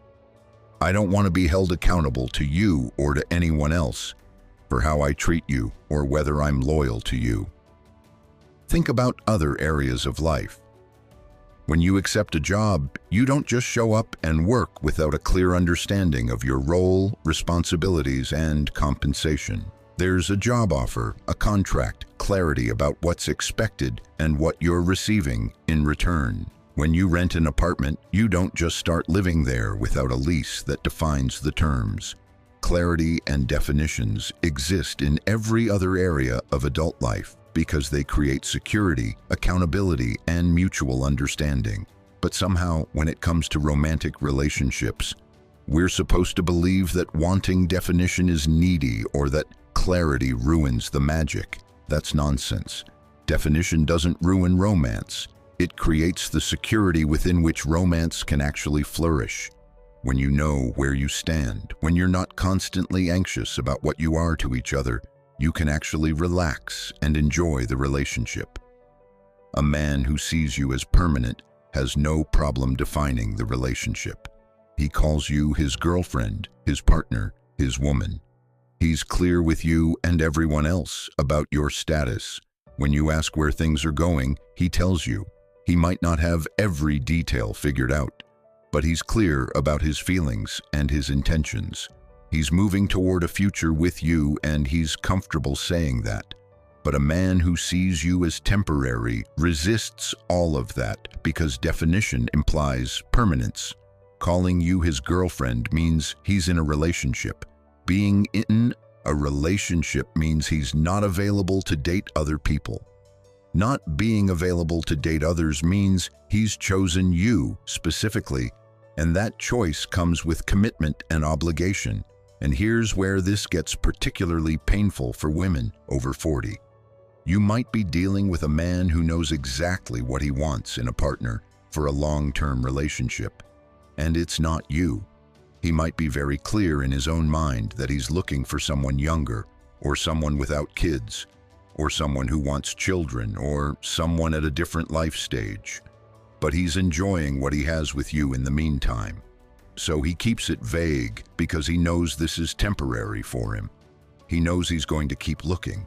I don't want to be held accountable to you or to anyone else for how I treat you or whether I'm loyal to you. Think about other areas of life. When you accept a job, you don't just show up and work without a clear understanding of your role, responsibilities, and compensation. There's a job offer, a contract, clarity about what's expected and what you're receiving in return. When you rent an apartment, you don't just start living there without a lease that defines the terms. Clarity and definitions exist in every other area of adult life because they create security, accountability, and mutual understanding. But somehow, when it comes to romantic relationships, we're supposed to believe that wanting definition is needy or that clarity ruins the magic. That's nonsense. Definition doesn't ruin romance. It creates the security within which romance can actually flourish. When you know where you stand, when you're not constantly anxious about what you are to each other, you can actually relax and enjoy the relationship. A man who sees you as permanent has no problem defining the relationship. He calls you his girlfriend, his partner, his woman. He's clear with you and everyone else about your status. When you ask where things are going, he tells you. He might not have every detail figured out, but he's clear about his feelings and his intentions. He's moving toward a future with you, and he's comfortable saying that. But a man who sees you as temporary resists all of that because definition implies permanence. Calling you his girlfriend means he's in a relationship. Being in a relationship means he's not available to date other people. Not being available to date others means he's chosen you specifically, and that choice comes with commitment and obligation. And here's where this gets particularly painful for women over 40. You might be dealing with a man who knows exactly what he wants in a partner for a long-term relationship, and it's not you. He might be very clear in his own mind that he's looking for someone younger, or someone without kids, or someone who wants children, or someone at a different life stage. But he's enjoying what he has with you in the meantime. So he keeps it vague because he knows this is temporary for him. He knows he's going to keep looking.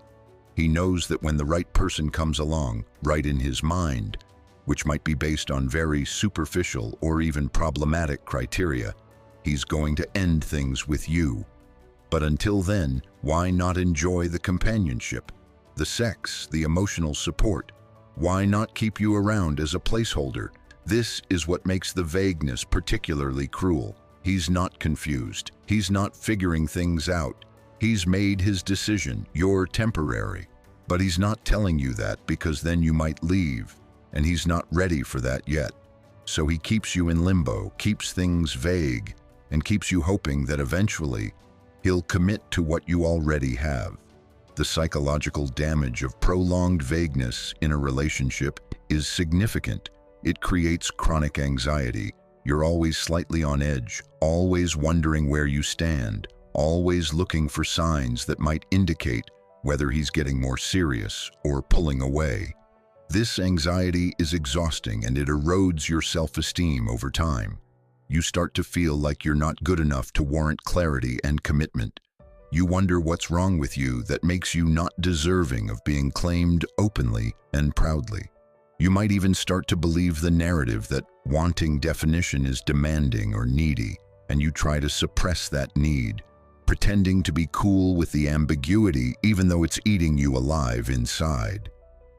He knows that when the right person comes along, right in his mind, which might be based on very superficial or even problematic criteria, he's going to end things with you. But until then, why not enjoy the companionship, the sex, the emotional support? Why not keep you around as a placeholder? This is what makes the vagueness particularly cruel. He's not confused. He's not figuring things out. He's made his decision. You're temporary. But he's not telling you that because then you might leave, and he's not ready for that yet. So he keeps you in limbo, keeps things vague, and keeps you hoping that eventually he'll commit to what you already have. The psychological damage of prolonged vagueness in a relationship is significant. It creates chronic anxiety. You're always slightly on edge, always wondering where you stand, always looking for signs that might indicate whether he's getting more serious or pulling away. This anxiety is exhausting and it erodes your self-esteem over time. You start to feel like you're not good enough to warrant clarity and commitment. You wonder what's wrong with you that makes you not deserving of being claimed openly and proudly. You might even start to believe the narrative that wanting definition is demanding or needy, and you try to suppress that need, pretending to be cool with the ambiguity even though it's eating you alive inside.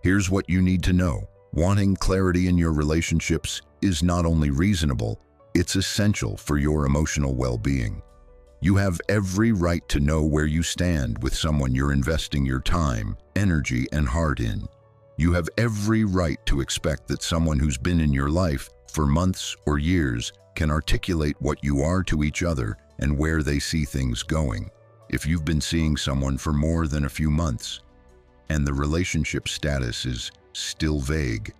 Here's what you need to know. Wanting clarity in your relationships is not only reasonable, it's essential for your emotional well-being. You have every right to know where you stand with someone you're investing your time, energy, and heart in. You have every right to expect that someone who's been in your life for months or years can articulate what you are to each other and where they see things going. If you've been seeing someone for more than a few months and the relationship status is still vague,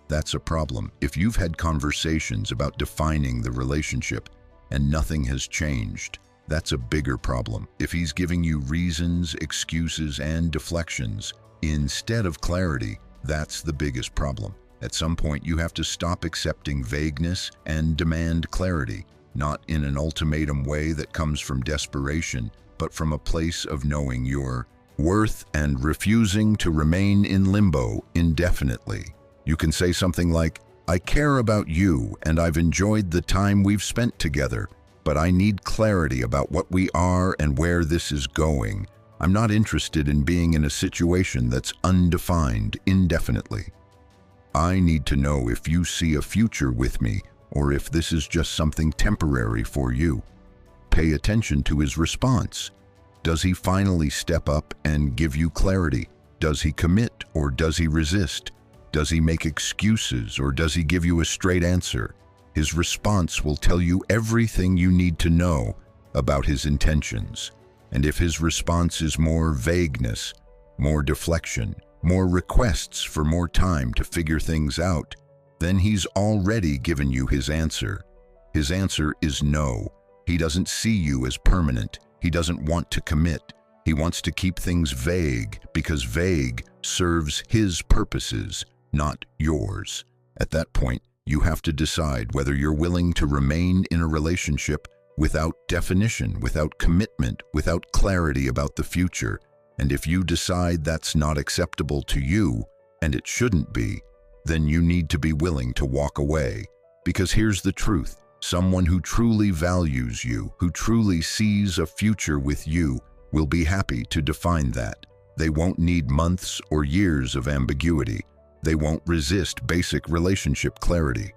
that's a problem. If you've had conversations about defining the relationship and nothing has changed, that's a bigger problem. If he's giving you reasons, excuses, and deflections instead of clarity, that's the biggest problem. At some point, you have to stop accepting vagueness and demand clarity, not in an ultimatum way that comes from desperation, but from a place of knowing your worth and refusing to remain in limbo indefinitely. You can say something like, "I care about you and I've enjoyed the time we've spent together, but I need clarity about what we are and where this is going. I'm not interested in being in a situation that's undefined indefinitely. I need to know if you see a future with me or if this is just something temporary for you." Pay attention to his response. Does he finally step up and give you clarity? Does he commit or does he resist? Does he make excuses or does he give you a straight answer? His response will tell you everything you need to know about his intentions. And if his response is more vagueness, more deflection, more requests for more time to figure things out, then he's already given you his answer. His answer is no. He doesn't see you as permanent. He doesn't want to commit. He wants to keep things vague because vague serves his purposes, not yours. At that point, you have to decide whether you're willing to remain in a relationship without definition, without commitment, without clarity about the future. And if you decide that's not acceptable to you, and it shouldn't be, then you need to be willing to walk away. Because here's the truth. Someone who truly values you, who truly sees a future with you, will be happy to define that. They won't need months or years of ambiguity. They won't resist basic relationship clarity.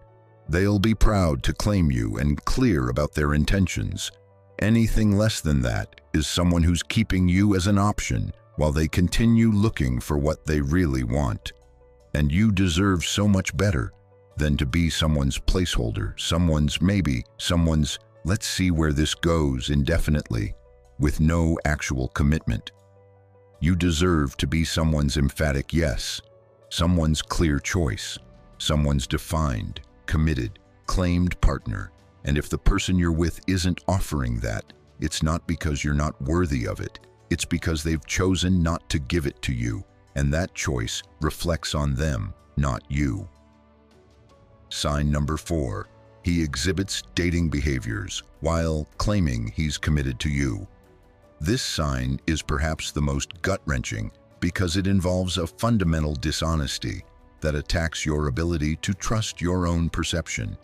They'll be proud to claim you and clear about their intentions. Anything less than that is someone who's keeping you as an option while they continue looking for what they really want. And you deserve so much better than to be someone's placeholder, someone's let's see where this goes indefinitely, with no actual commitment. You deserve to be someone's emphatic yes, someone's clear choice, someone's defined, committed, claimed partner. And if the person you're with isn't offering that, it's not because you're not worthy of it. It's because they've chosen not to give it to you, and that choice reflects on them, not you. Sign number 4. He exhibits dating behaviors while claiming he's committed to you. This sign is perhaps the most gut-wrenching because it involves a fundamental dishonesty that attacks your ability to trust your own perception.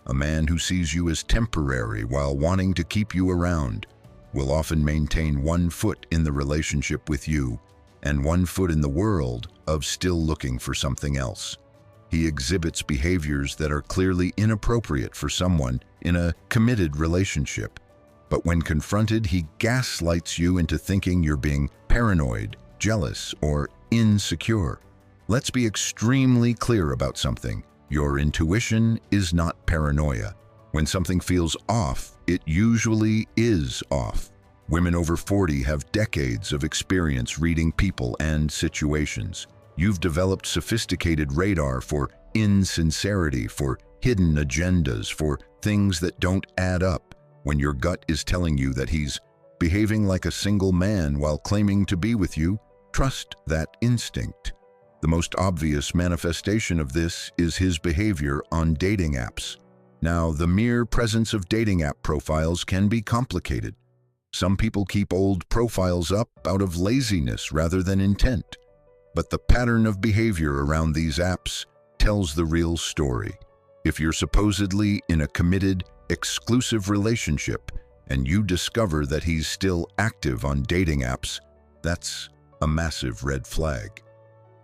A man who sees you as temporary while wanting to keep you around will often maintain one foot in the relationship with you and one foot in the world of still looking for something else. He exhibits behaviors that are clearly inappropriate for someone in a committed relationship. But when confronted, he gaslights you into thinking you're being paranoid, jealous, or insecure. Let's be extremely clear about something. Your intuition is not paranoia. When something feels off, it usually is off. Women over 40 have decades of experience reading people and situations. You've developed sophisticated radar for insincerity, for hidden agendas, for things that don't add up. When your gut is telling you that he's behaving like a single man while claiming to be with you, trust that instinct. The most obvious manifestation of this is his behavior on dating apps. Now, the mere presence of dating app profiles can be complicated. Some people keep old profiles up out of laziness rather than intent. But the pattern of behavior around these apps tells the real story. If you're supposedly in a committed, exclusive relationship and you discover that he's still active on dating apps, that's a massive red flag.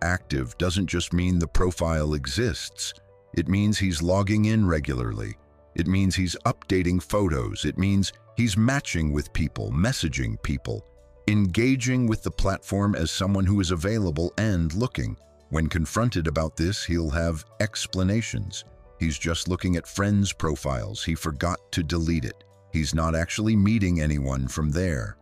Active doesn't just mean the profile exists. It means he's logging in regularly, It means he's updating photos. It means he's matching with people, messaging people, engaging with the platform as someone who is available and looking. When confronted about this, he'll have explanations. He's just looking at friends' profiles. He forgot to delete it. He's not actually meeting anyone from there.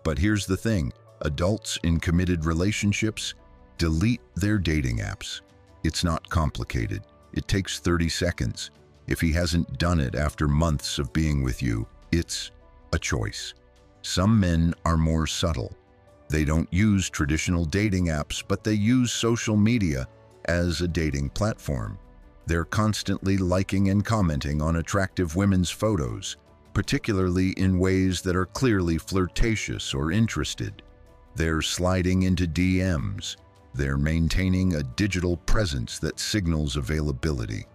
But here's the thing, adults in committed relationships delete their dating apps. It's not complicated. It takes 30 seconds. If he hasn't done it after months of being with you, it's a choice. Some men are more subtle. They don't use traditional dating apps, but they use social media as a dating platform. They're constantly liking and commenting on attractive women's photos, particularly in ways that are clearly flirtatious or interested. They're sliding into DMs. They're maintaining a digital presence that signals availability.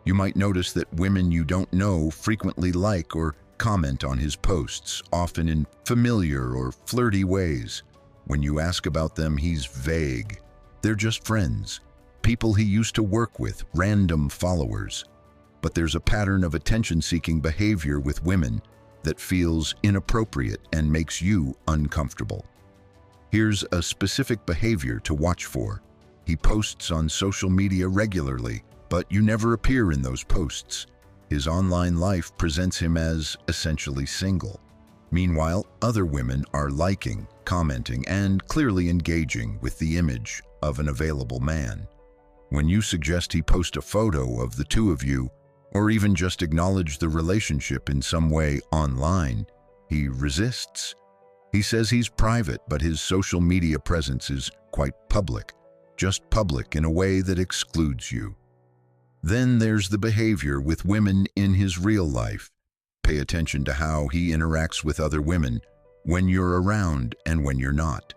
You might notice that women you don't know frequently like or comment on his posts, often in familiar or flirty ways. When you ask about them, he's vague. They're just friends, people he used to work with, random followers. But there's a pattern of attention-seeking behavior with women that feels inappropriate and makes you uncomfortable. Here's a specific behavior to watch for. He posts on social media regularly, but you never appear in those posts. His online life presents him as essentially single. Meanwhile, other women are liking, commenting, and clearly engaging with the image of an available man. When you suggest he post a photo of the two of you, or even just acknowledge the relationship in some way online, he resists. He says he's private, but his social media presence is quite public, just public in a way that excludes you. Then there's the behavior with women in his real life. Pay attention to how he interacts with other women when you're around and when you're not.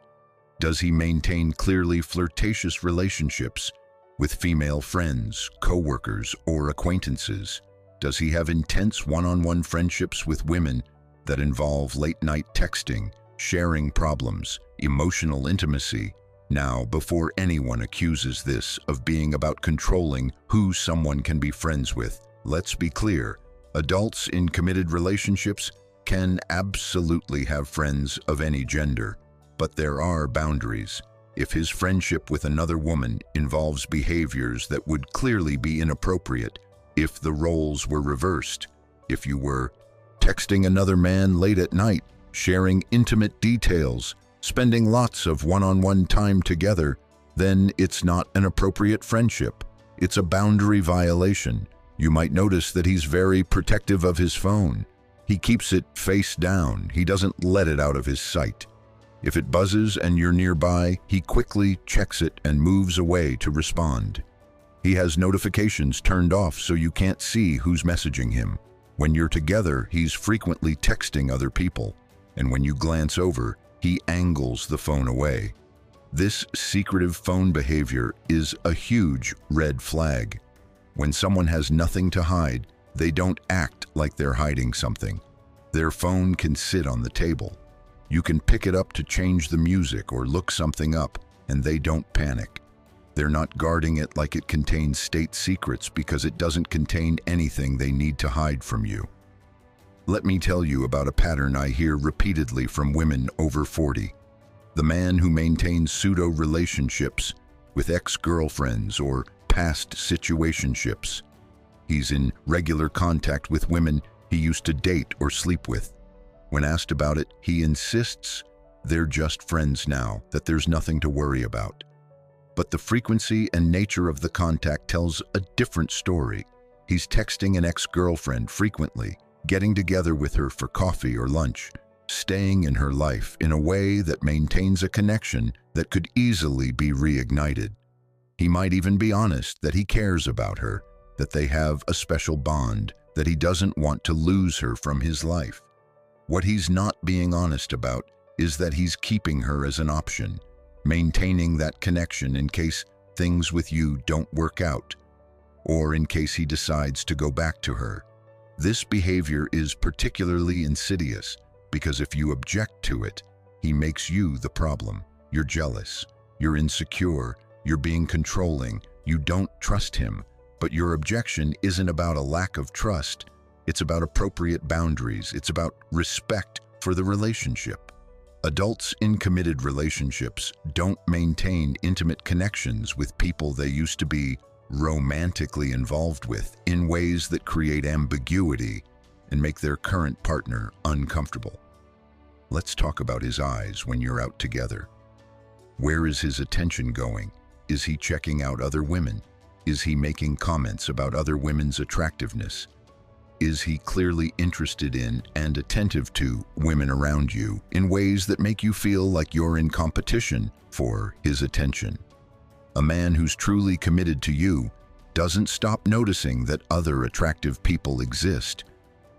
Does he maintain clearly flirtatious relationships with female friends, coworkers, or acquaintances? Does he have intense one-on-one friendships with women that involve late-night texting, sharing problems, emotional intimacy? Now, before anyone accuses this of being about controlling who someone can be friends with, let's be clear. Adults in committed relationships can absolutely have friends of any gender, but there are boundaries. If his friendship with another woman involves behaviors that would clearly be inappropriate, if the roles were reversed, if you were texting another man late at night, sharing intimate details, spending lots of one-on-one time together, then it's not an appropriate friendship. It's a boundary violation. You might notice that he's very protective of his phone. He keeps it face down. He doesn't let it out of his sight. If it buzzes and you're nearby, he quickly checks it and moves away to respond. He has notifications turned off so you can't see who's messaging him. When you're together, he's frequently texting other people, and when you glance over, he angles the phone away. This secretive phone behavior is a huge red flag. When someone has nothing to hide, they don't act like they're hiding something. Their phone can sit on the table. You can pick it up to change the music or look something up, and they don't panic. They're not guarding it like it contains state secrets because it doesn't contain anything they need to hide from you. Let me tell you about a pattern I hear repeatedly from women over 40. The man who maintains pseudo-relationships with ex-girlfriends or past situationships. He's in regular contact with women he used to date or sleep with. When asked about it, he insists they're just friends now, that there's nothing to worry about. But the frequency and nature of the contact tells a different story. He's texting an ex-girlfriend frequently, getting together with her for coffee or lunch, staying in her life in a way that maintains a connection that could easily be reignited. He might even be honest that he cares about her, that they have a special bond, that he doesn't want to lose her from his life. What he's not being honest about is that he's keeping her as an option, maintaining that connection in case things with you don't work out, or in case he decides to go back to her. This behavior is particularly insidious because if you object to it, he makes you the problem. You're jealous, you're insecure, you're being controlling, you don't trust him. But your objection isn't about a lack of trust, It's about appropriate boundaries. It's about respect for the relationship. Adults in committed relationships don't maintain intimate connections with people they used to be romantically involved with in ways that create ambiguity and make their current partner uncomfortable. Let's talk about his eyes when you're out together. Where is his attention going? Is he checking out other women? Is he making comments about other women's attractiveness? Is he clearly interested in and attentive to women around you in ways that make you feel like you're in competition for his attention? A man who's truly committed to you doesn't stop noticing that other attractive people exist,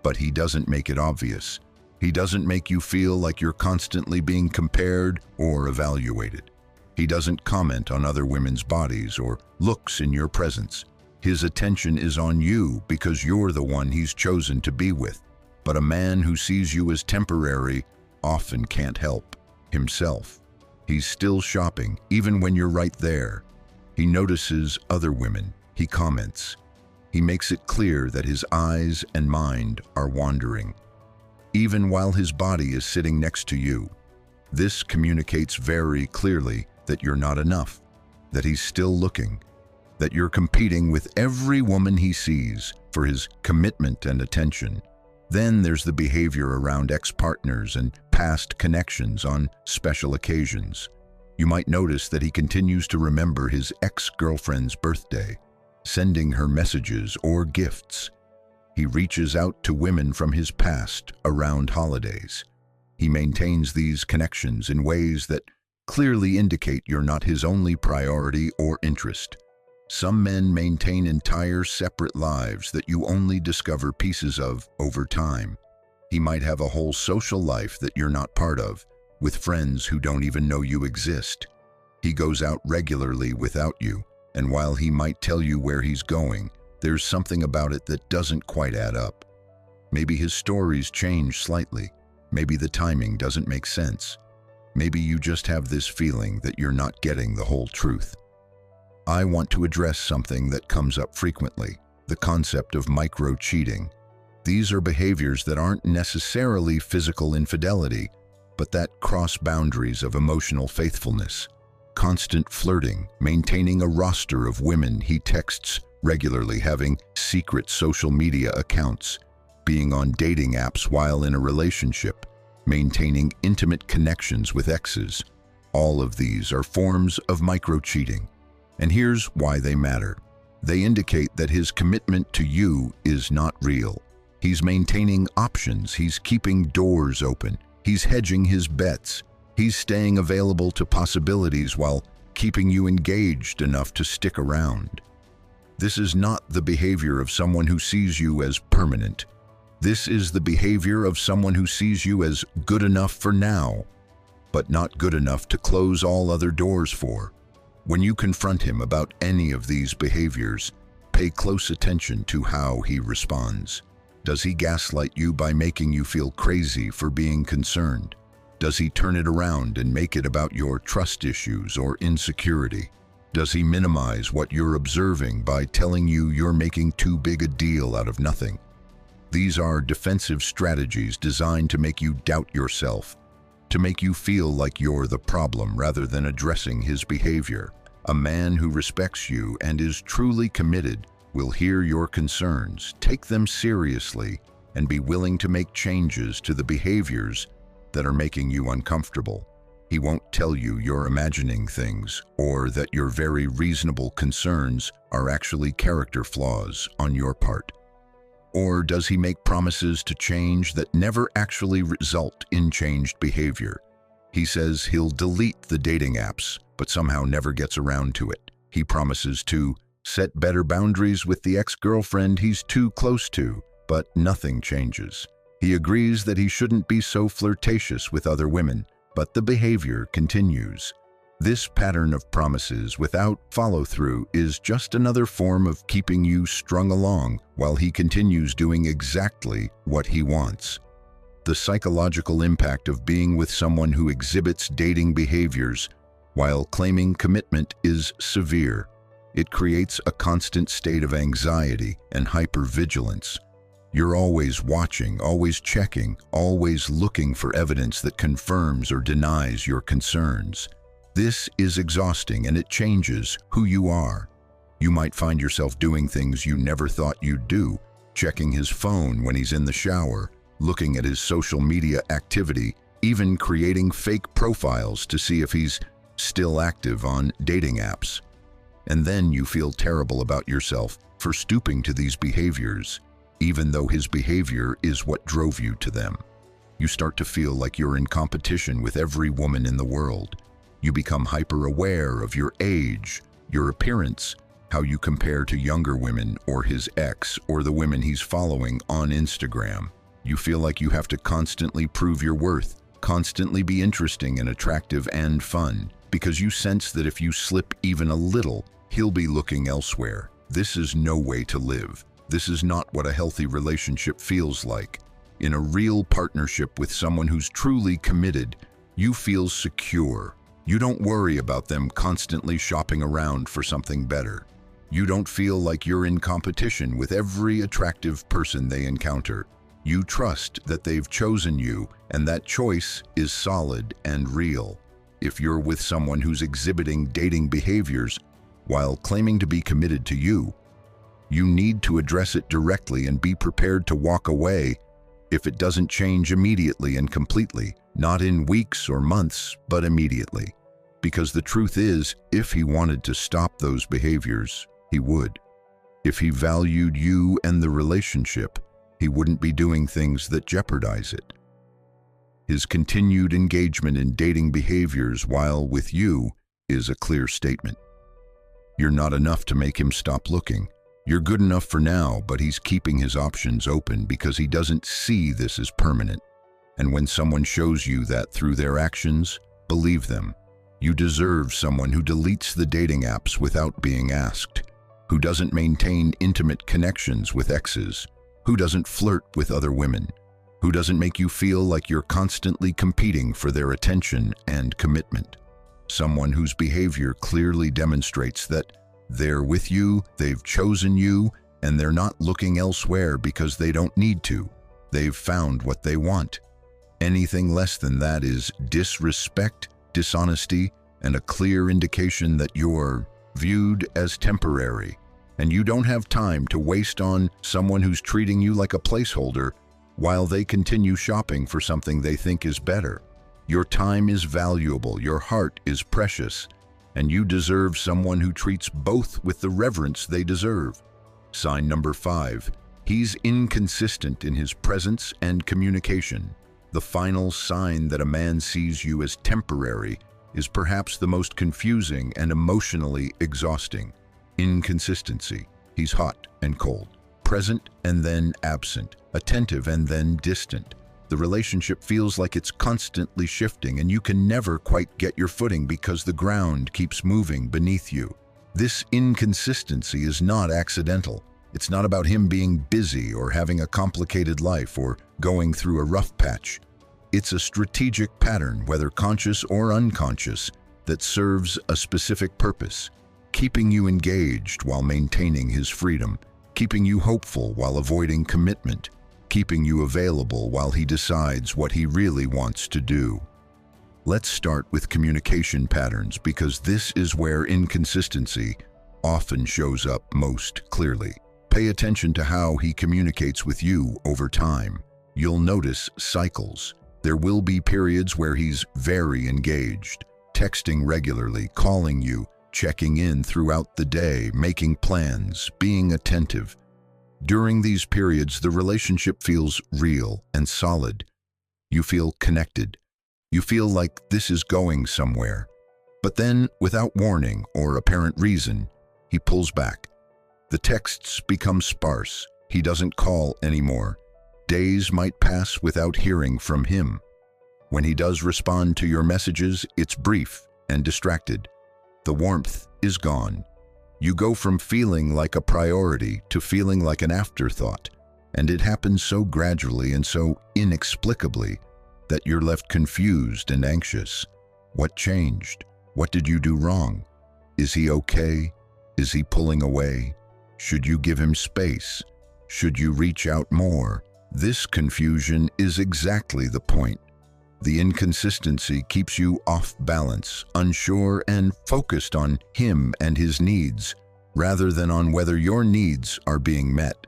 but he doesn't make it obvious. He doesn't make you feel like you're constantly being compared or evaluated. He doesn't comment on other women's bodies or looks in your presence. His attention is on you because you're the one he's chosen to be with. But a man who sees you as temporary often can't help himself. He's still shopping, even when you're right there. He notices other women. He comments. He makes it clear that his eyes and mind are wandering, even while his body is sitting next to you. This communicates very clearly that you're not enough, that he's still looking, that you're competing with every woman he sees for his commitment and attention. Then there's the behavior around ex-partners and past connections on special occasions. You might notice that he continues to remember his ex-girlfriend's birthday, sending her messages or gifts. He reaches out to women from his past around holidays. He maintains these connections in ways that clearly indicate you're not his only priority or interest. Some men maintain entire separate lives that you only discover pieces of over time. He might have a whole social life that you're not part of, with friends who don't even know you exist. He goes out regularly without you, and while he might tell you where he's going, there's something about it that doesn't quite add up. Maybe his stories change slightly. Maybe the timing doesn't make sense. Maybe you just have this feeling that you're not getting the whole truth. I want to address something that comes up frequently, the concept of micro-cheating. These are behaviors that aren't necessarily physical infidelity, but that cross boundaries of emotional faithfulness. Constant flirting, maintaining a roster of women he texts regularly, having secret social media accounts, being on dating apps while in a relationship, maintaining intimate connections with exes. All of these are forms of micro-cheating. And here's why they matter. They indicate that his commitment to you is not real. He's maintaining options. He's keeping doors open. He's hedging his bets. He's staying available to possibilities while keeping you engaged enough to stick around. This is not the behavior of someone who sees you as permanent. This is the behavior of someone who sees you as good enough for now, but not good enough to close all other doors for. When you confront him about any of these behaviors, pay close attention to how he responds. Does he gaslight you by making you feel crazy for being concerned? Does he turn it around and make it about your trust issues or insecurity? Does he minimize what you're observing by telling you you're making too big a deal out of nothing? These are defensive strategies designed to make you doubt yourself, to make you feel like you're the problem rather than addressing his behavior. A man who respects you and is truly committed will hear your concerns, take them seriously, and be willing to make changes to the behaviors that are making you uncomfortable. He won't tell you you're imagining things or that your very reasonable concerns are actually character flaws on your part. Or does he make promises to change that never actually result in changed behavior? He says he'll delete the dating apps, but somehow never gets around to it. He promises to set better boundaries with the ex-girlfriend he's too close to, but nothing changes. He agrees that he shouldn't be so flirtatious with other women, but the behavior continues. This pattern of promises without follow-through is just another form of keeping you strung along while he continues doing exactly what he wants. The psychological impact of being with someone who exhibits dating behaviors while claiming commitment is severe. It creates a constant state of anxiety and hypervigilance. You're always watching, always checking, always looking for evidence that confirms or denies your concerns. This is exhausting, and it changes who you are. You might find yourself doing things you never thought you'd do, checking his phone when he's in the shower, looking at his social media activity, even creating fake profiles to see if he's still active on dating apps. And then you feel terrible about yourself for stooping to these behaviors, even though his behavior is what drove you to them. You start to feel like you're in competition with every woman in the world. You become hyper-aware of your age, your appearance, how you compare to younger women or his ex or the women he's following on Instagram. You feel like you have to constantly prove your worth, constantly be interesting and attractive and fun, because you sense that if you slip even a little, he'll be looking elsewhere. This is no way to live. This is not what a healthy relationship feels like. In a real partnership with someone who's truly committed, you feel secure. You don't worry about them constantly shopping around for something better. You don't feel like you're in competition with every attractive person they encounter. You trust that they've chosen you, and that choice is solid and real. If you're with someone who's exhibiting dating behaviors while claiming to be committed to you, you need to address it directly and be prepared to walk away if it doesn't change immediately and completely, not in weeks or months, but immediately. Because the truth is, if he wanted to stop those behaviors, he would. If he valued you and the relationship, he wouldn't be doing things that jeopardize it. His continued engagement in dating behaviors while with you is a clear statement. You're not enough to make him stop looking. You're good enough for now, but he's keeping his options open because he doesn't see this as permanent. And when someone shows you that through their actions, believe them. You deserve someone who deletes the dating apps without being asked, who doesn't maintain intimate connections with exes, who doesn't flirt with other women, who doesn't make you feel like you're constantly competing for their attention and commitment. Someone whose behavior clearly demonstrates that they're with you, they've chosen you, and they're not looking elsewhere because they don't need to. They've found what they want. Anything less than that is disrespect, dishonesty, and a clear indication that you're viewed as temporary. And you don't have time to waste on someone who's treating you like a placeholder while they continue shopping for something they think is better. Your time is valuable, your heart is precious, and you deserve someone who treats both with the reverence they deserve. Sign number 5, he's inconsistent in his presence and communication. The final sign that a man sees you as temporary is perhaps the most confusing and emotionally exhausting. Inconsistency. He's hot and cold, present and then absent, attentive and then distant. The relationship feels like it's constantly shifting, and you can never quite get your footing because the ground keeps moving beneath you. This inconsistency is not accidental. It's not about him being busy or having a complicated life or going through a rough patch. It's a strategic pattern, whether conscious or unconscious, that serves a specific purpose, keeping you engaged while maintaining his freedom, keeping you hopeful while avoiding commitment, keeping you available while he decides what he really wants to do. Let's start with communication patterns, because this is where inconsistency often shows up most clearly. Pay attention to how he communicates with you over time. You'll notice cycles. There will be periods where he's very engaged, texting regularly, calling you, checking in throughout the day, making plans, being attentive. During these periods, the relationship feels real and solid. You feel connected. You feel like this is going somewhere. But then, without warning or apparent reason, he pulls back. The texts become sparse. He doesn't call anymore. Days might pass without hearing from him. When he does respond to your messages, it's brief and distracted. The warmth is gone. You go from feeling like a priority to feeling like an afterthought, and it happens so gradually and so inexplicably that you're left confused and anxious. What changed? What did you do wrong? Is he okay? Is he pulling away? Should you give him space? Should you reach out more? This confusion is exactly the point. The inconsistency keeps you off balance, unsure, and focused on him and his needs, rather than on whether your needs are being met.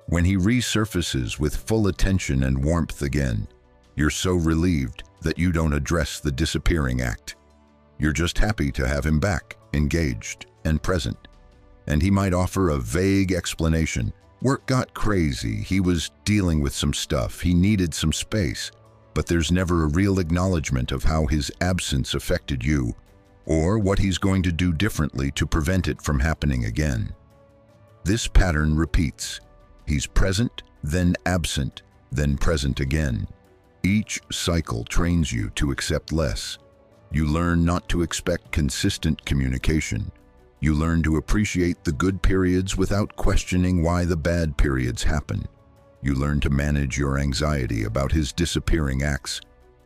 When he resurfaces with full attention and warmth again, you're so relieved that you don't address the disappearing act. You're just happy to have him back, engaged and present. And he might offer a vague explanation. Work got crazy, he was dealing with some stuff, he needed some space. But there's never a real acknowledgement of how his absence affected you, or what he's going to do differently to prevent it from happening again. This pattern repeats. He's present, then absent, then present again. Each cycle trains you to accept less. You learn not to expect consistent communication. You learn to appreciate the good periods without questioning why the bad periods happen. You learn to manage your anxiety about his disappearing acts,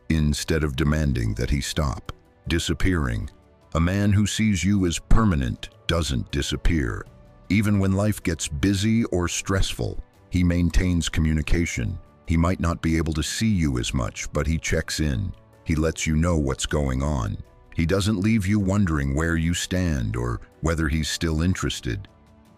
instead of demanding that he stop disappearing. A man who sees you as permanent doesn't disappear. Even when life gets busy or stressful, he maintains communication. He might not be able to see you as much, but he checks in. He lets you know what's going on. He doesn't leave you wondering where you stand or whether he's still interested.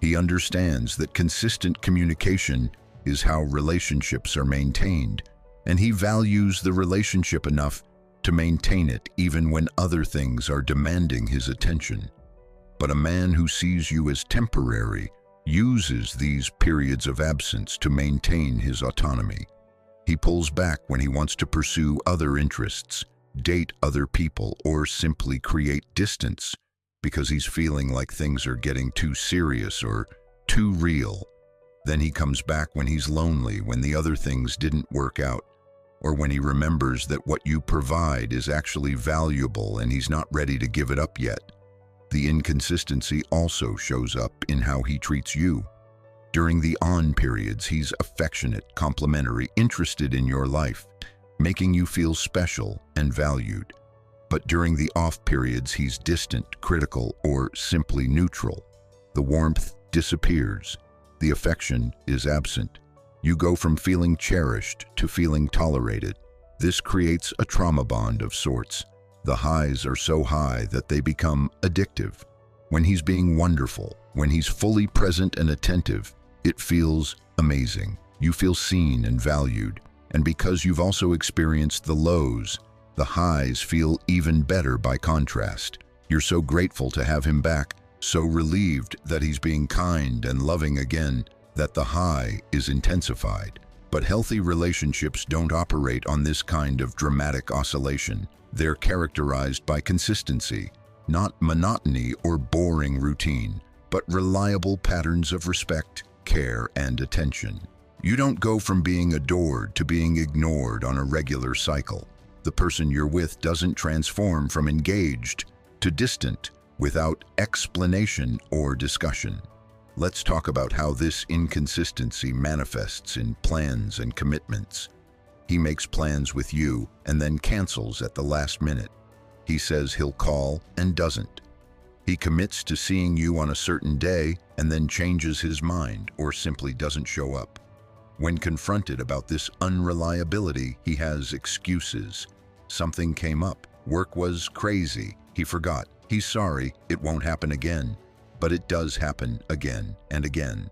He understands that consistent communication is how relationships are maintained, and he values the relationship enough to maintain it even when other things are demanding his attention. But a man who sees you as temporary uses these periods of absence to maintain his autonomy. He pulls back when he wants to pursue other interests, date other people, or simply create distance because he's feeling like things are getting too serious or too real. Then he comes back when he's lonely, when the other things didn't work out, or when he remembers that what you provide is actually valuable and he's not ready to give it up yet. The inconsistency also shows up in how he treats you. During the on periods, he's affectionate, complimentary, interested in your life, making you feel special and valued. But during the off periods, he's distant, critical, or simply neutral. The warmth disappears. The affection is absent. You go from feeling cherished to feeling tolerated. This creates a trauma bond of sorts. The highs are so high that they become addictive. When he's being wonderful, when he's fully present and attentive, it feels amazing. You feel seen and valued. And because you've also experienced the lows, the highs feel even better by contrast. You're so grateful to have him back, so relieved that he's being kind and loving again, that the high is intensified. But healthy relationships don't operate on this kind of dramatic oscillation. They're characterized by consistency, not monotony or boring routine, but reliable patterns of respect, care, and attention. You don't go from being adored to being ignored on a regular cycle. The person you're with doesn't transform from engaged to distant without explanation or discussion. Let's talk about how this inconsistency manifests in plans and commitments. He makes plans with you and then cancels at the last minute. He says he'll call and doesn't. He commits to seeing you on a certain day and then changes his mind or simply doesn't show up. When confronted about this unreliability, he has excuses. Something came up. Work was crazy. He forgot. He's sorry. It won't happen again. But it does happen again and again.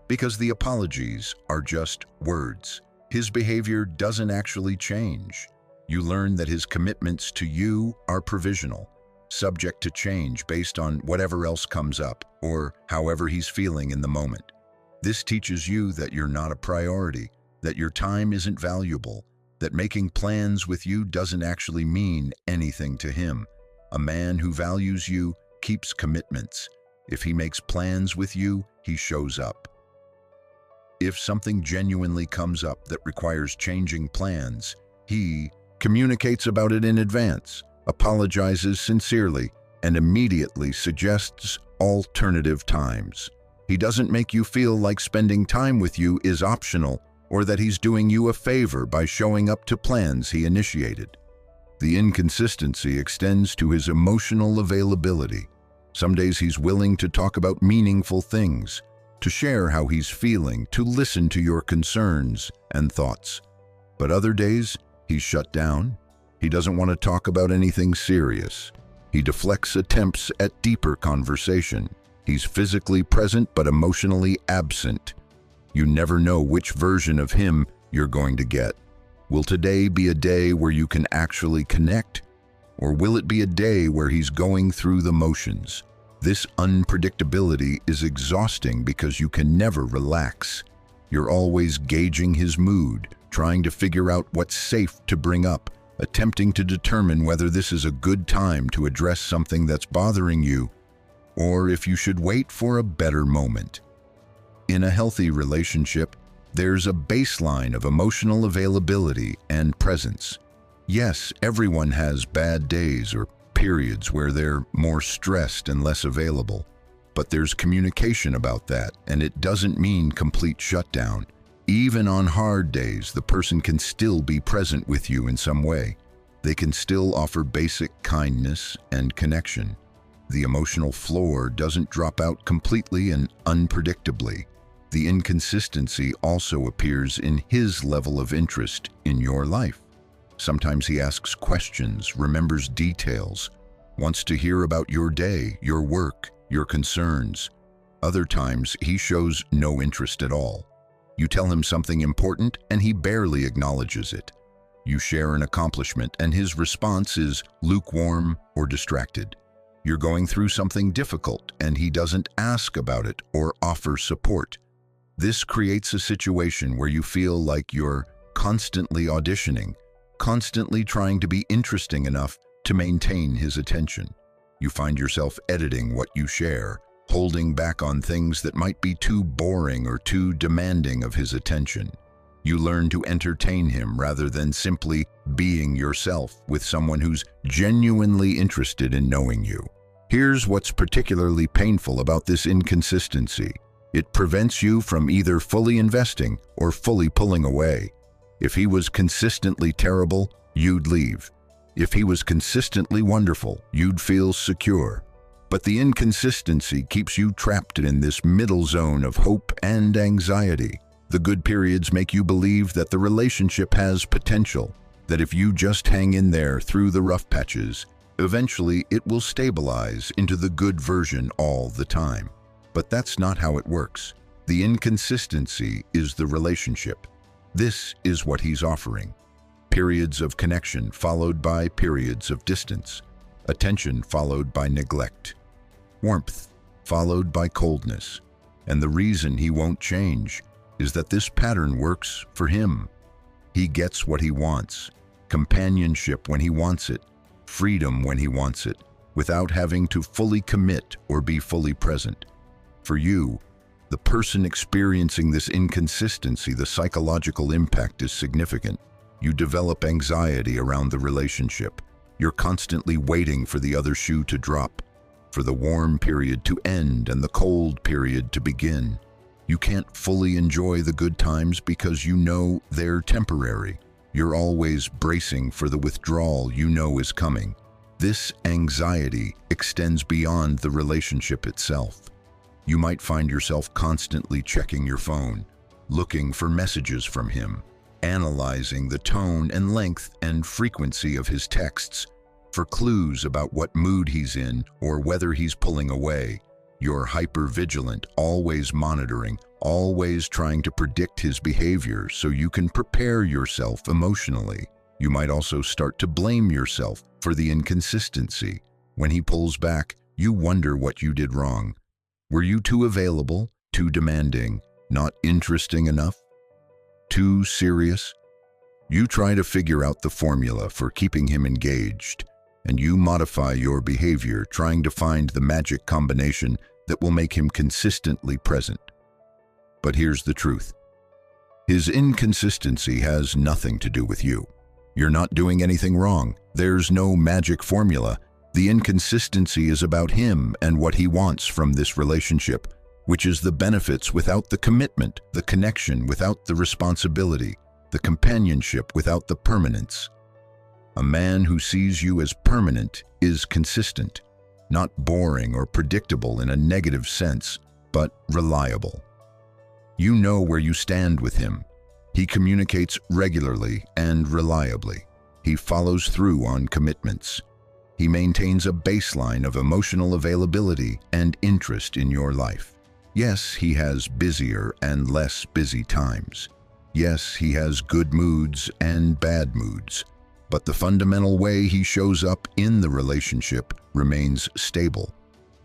Because the apologies are just words. His behavior doesn't actually change. You learn that his commitments to you are provisional, subject to change based on whatever else comes up or however he's feeling in the moment. This teaches you that you're not a priority, that your time isn't valuable, that making plans with you doesn't actually mean anything to him. A man who values you keeps commitments. If he makes plans with you, he shows up. If something genuinely comes up that requires changing plans, he communicates about it in advance, apologizes sincerely, and immediately suggests alternative times. He doesn't make you feel like spending time with you is optional or that he's doing you a favor by showing up to plans he initiated. The inconsistency extends to his emotional availability. Some days he's willing to talk about meaningful things, to share how he's feeling, to listen to your concerns and thoughts. But other days, he's shut down. He doesn't want to talk about anything serious. He deflects attempts at deeper conversation. He's physically present but emotionally absent. You never know which version of him you're going to get. Will today be a day where you can actually connect? Or will it be a day where he's going through the motions? This unpredictability is exhausting because you can never relax. You're always gauging his mood, trying to figure out what's safe to bring up, attempting to determine whether this is a good time to address something that's bothering you, or if you should wait for a better moment. In a healthy relationship, there's a baseline of emotional availability and presence. Yes, everyone has bad days or periods where they're more stressed and less available, but there's communication about that, and it doesn't mean complete shutdown. Even on hard days, the person can still be present with you in some way. They can still offer basic kindness and connection. The emotional floor doesn't drop out completely and unpredictably. The inconsistency also appears in his level of interest in your life. Sometimes he asks questions, remembers details, wants to hear about your day, your work, your concerns. Other times, he shows no interest at all. You tell him something important, and he barely acknowledges it. You share an accomplishment, and his response is lukewarm or distracted. You're going through something difficult, and he doesn't ask about it or offer support. This creates a situation where you feel like you're constantly auditioning, constantly trying to be interesting enough to maintain his attention. You find yourself editing what you share, holding back on things that might be too boring or too demanding of his attention. You learn to entertain him rather than simply being yourself with someone who's genuinely interested in knowing you. Here's what's particularly painful about this inconsistency. It prevents you from either fully investing or fully pulling away. If he was consistently terrible, you'd leave. If he was consistently wonderful, you'd feel secure. But the inconsistency keeps you trapped in this middle zone of hope and anxiety. The good periods make you believe that the relationship has potential, that if you just hang in there through the rough patches, eventually it will stabilize into the good version all the time. But that's not how it works. The inconsistency is the relationship. This is what he's offering. Periods of connection followed by periods of distance. Attention followed by neglect. Warmth followed by coldness. And the reason he won't change is that this pattern works for him. He gets what he wants. Companionship when he wants it. Freedom when he wants it, without having to fully commit or be fully present. For you, the person experiencing this inconsistency, the psychological impact is significant. You develop anxiety around the relationship. You're constantly waiting for the other shoe to drop, for the warm period to end and the cold period to begin. You can't fully enjoy the good times because you know they're temporary. You're always bracing for the withdrawal you know is coming. This anxiety extends beyond the relationship itself. You might find yourself constantly checking your phone, looking for messages from him, analyzing the tone and length and frequency of his texts for clues about what mood he's in or whether he's pulling away. You're hyper-vigilant, always monitoring, always trying to predict his behavior so you can prepare yourself emotionally. You might also start to blame yourself for the inconsistency. When he pulls back, you wonder what you did wrong. Were you too available, too demanding, not interesting enough, too serious? You try to figure out the formula for keeping him engaged, and you modify your behavior trying to find the magic combination that will make him consistently present. But here's the truth. His inconsistency has nothing to do with you. You're not doing anything wrong. There's no magic formula. The inconsistency is about him and what he wants from this relationship, which is the benefits without the commitment, the connection without the responsibility, the companionship without the permanence. A man who sees you as permanent is consistent, not boring or predictable in a negative sense, but reliable. You know where you stand with him. He communicates regularly and reliably. He follows through on commitments. He maintains a baseline of emotional availability and interest in your life. Yes, he has busier and less busy times. Yes, he has good moods and bad moods. But the fundamental way he shows up in the relationship remains stable.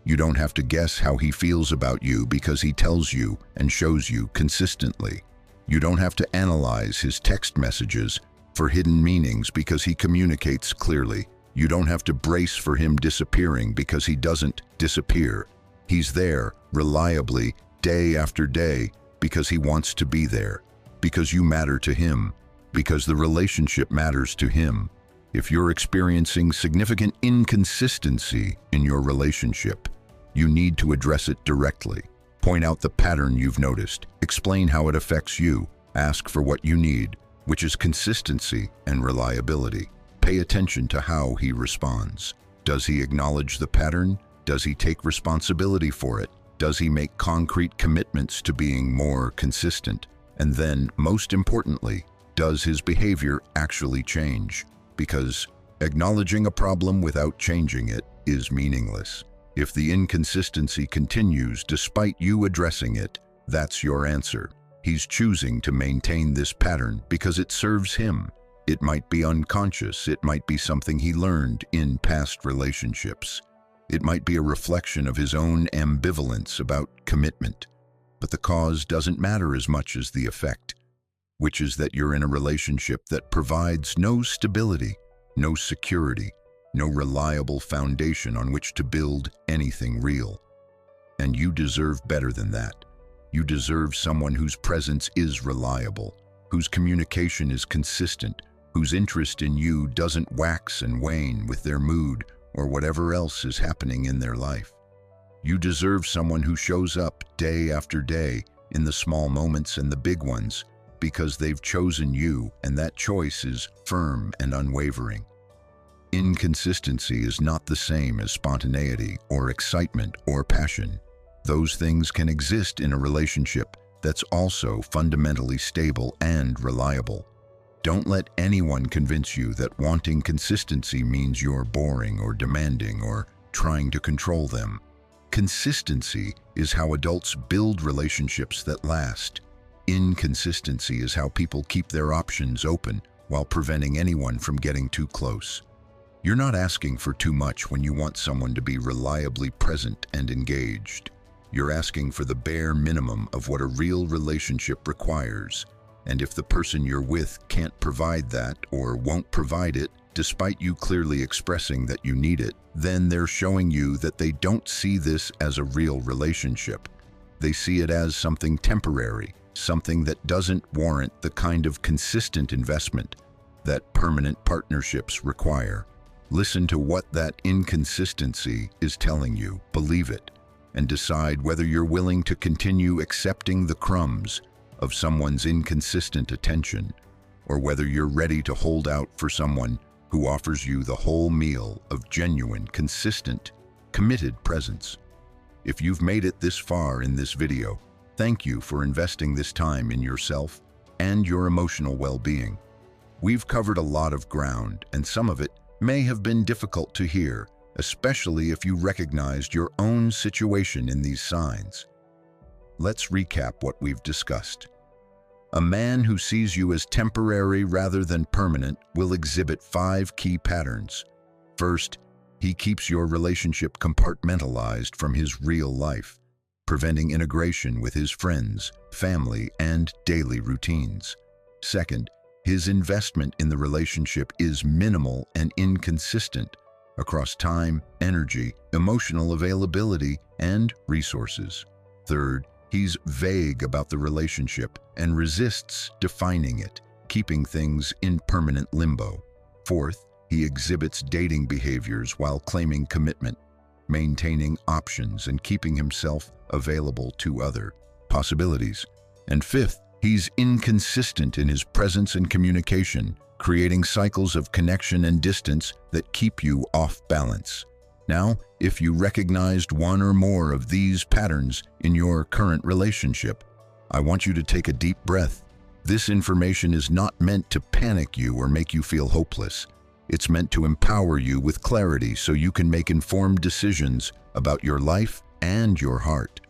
You don't have to guess how he feels about you because he tells you and shows you consistently. You don't have to analyze his text messages for hidden meanings because he communicates clearly. You don't have to brace for him disappearing because he doesn't disappear. He's there, reliably, day after day, because he wants to be there, because you matter to him, because the relationship matters to him. If you're experiencing significant inconsistency in your relationship, you need to address it directly. Point out the pattern you've noticed. Explain how it affects you. Ask for what you need, which is consistency and reliability. Pay attention to how he responds. Does he acknowledge the pattern? Does he take responsibility for it? Does he make concrete commitments to being more consistent? And then, most importantly, does his behavior actually change? Because acknowledging a problem without changing it is meaningless. If the inconsistency continues despite you addressing it, that's your answer. He's choosing to maintain this pattern because it serves him. It might be unconscious, it might be something he learned in past relationships. It might be a reflection of his own ambivalence about commitment. But the cause doesn't matter as much as the effect, which is that you're in a relationship that provides no stability, no security, no reliable foundation on which to build anything real. And you deserve better than that. You deserve someone whose presence is reliable, whose communication is consistent, whose interest in you doesn't wax and wane with their mood or whatever else is happening in their life. You deserve someone who shows up day after day in the small moments and the big ones because they've chosen you, and that choice is firm and unwavering. Inconsistency is not the same as spontaneity or excitement or passion. Those things can exist in a relationship that's also fundamentally stable and reliable. Don't let anyone convince you that wanting consistency means you're boring or demanding or trying to control them. Consistency is how adults build relationships that last. Inconsistency is how people keep their options open while preventing anyone from getting too close. You're not asking for too much when you want someone to be reliably present and engaged. You're asking for the bare minimum of what a real relationship requires. And if the person you're with can't provide that or won't provide it, despite you clearly expressing that you need it, then they're showing you that they don't see this as a real relationship. They see it as something temporary, something that doesn't warrant the kind of consistent investment that permanent partnerships require. Listen to what that inconsistency is telling you, believe it, and decide whether you're willing to continue accepting the crumbs of someone's inconsistent attention, or whether you're ready to hold out for someone who offers you the whole meal of genuine, consistent, committed presence. If you've made it this far in this video, thank you for investing this time in yourself and your emotional well-being. We've covered a lot of ground, and some of it may have been difficult to hear, especially if you recognized your own situation in these signs. Let's recap what we've discussed. A man who sees you as temporary rather than permanent will exhibit 5 key patterns. First, he keeps your relationship compartmentalized from his real life, preventing integration with his friends, family, and daily routines. Second, his investment in the relationship is minimal and inconsistent across time, energy, emotional availability, and resources. Third, he's vague about the relationship and resists defining it, keeping things in permanent limbo. Fourth, he exhibits dating behaviors while claiming commitment, maintaining options and keeping himself available to other possibilities. And fifth, he's inconsistent in his presence and communication, creating cycles of connection and distance that keep you off balance. Now, if you recognized one or more of these patterns in your current relationship, I want you to take a deep breath. This information is not meant to panic you or make you feel hopeless. It's meant to empower you with clarity so you can make informed decisions about your life and your heart.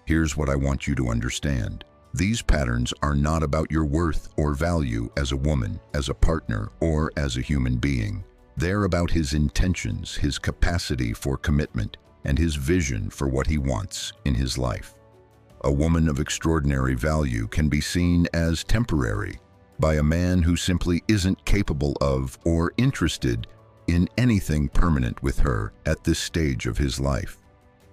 Here's what I want you to understand. These patterns are not about your worth or value as a woman, as a partner, or as a human being. They're about his intentions, his capacity for commitment, and his vision for what he wants in his life. A woman of extraordinary value can be seen as temporary by a man who simply isn't capable of or interested in anything permanent with her at this stage of his life.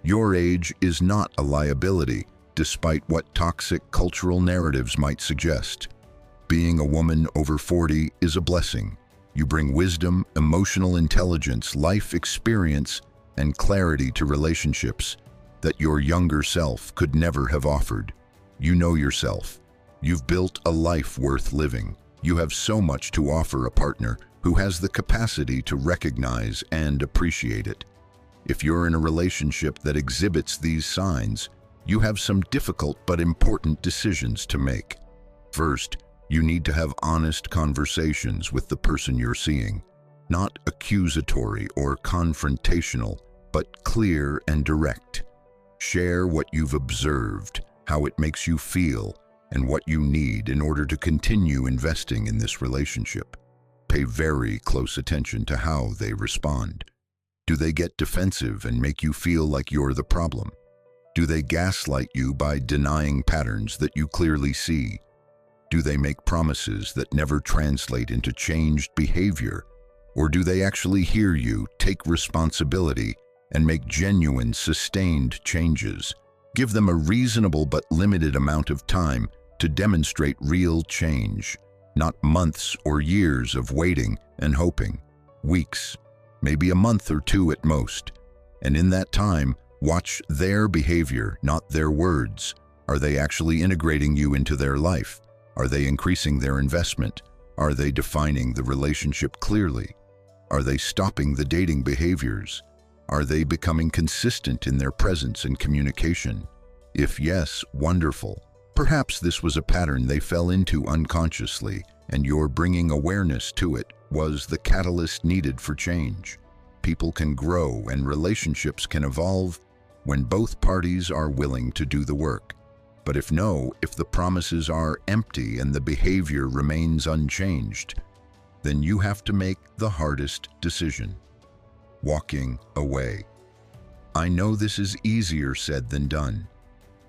Your age is not a liability, despite what toxic cultural narratives might suggest. Being a woman over 40 is a blessing. You bring wisdom, emotional intelligence, life experience, and clarity to relationships that your younger self could never have offered. You know yourself. You've built a life worth living. You have so much to offer a partner who has the capacity to recognize and appreciate it. If you're in a relationship that exhibits these signs, you have some difficult but important decisions to make. First, you need to have honest conversations with the person you're seeing. Not accusatory or confrontational, but clear and direct. Share what you've observed, how it makes you feel, and what you need in order to continue investing in this relationship. Pay very close attention to how they respond. Do they get defensive and make you feel like you're the problem? Do they gaslight you by denying patterns that you clearly see? Do they make promises that never translate into changed behavior? Or do they actually hear you, take responsibility, and make genuine, sustained changes? Give them a reasonable but limited amount of time to demonstrate real change, not months or years of waiting and hoping. Weeks, maybe a month or two at most. And in that time, watch their behavior, not their words. Are they actually integrating you into their life? Are they increasing their investment? Are they defining the relationship clearly? Are they stopping the dating behaviors? Are they becoming consistent in their presence and communication? If yes, wonderful. Perhaps this was a pattern they fell into unconsciously, and your bringing awareness to it was the catalyst needed for change. People can grow and relationships can evolve when both parties are willing to do the work. But if the promises are empty and the behavior remains unchanged, then you have to make the hardest decision: walking away. I know this is easier said than done.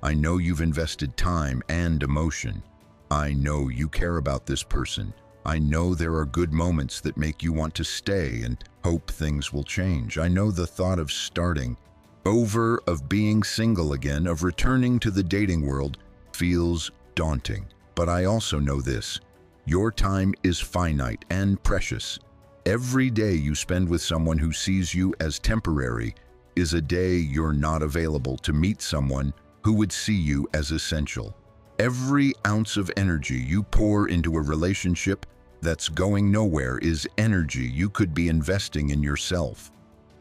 I know you've invested time and emotion. I know you care about this person. I know there are good moments that make you want to stay and hope things will change. I know the thought of starting over, of being single again, of returning to the dating world feels daunting. But I also know this: your time is finite and precious. Every day you spend with someone who sees you as temporary is a day you're not available to meet someone who would see you as essential. Every ounce of energy you pour into a relationship that's going nowhere is energy you could be investing in yourself,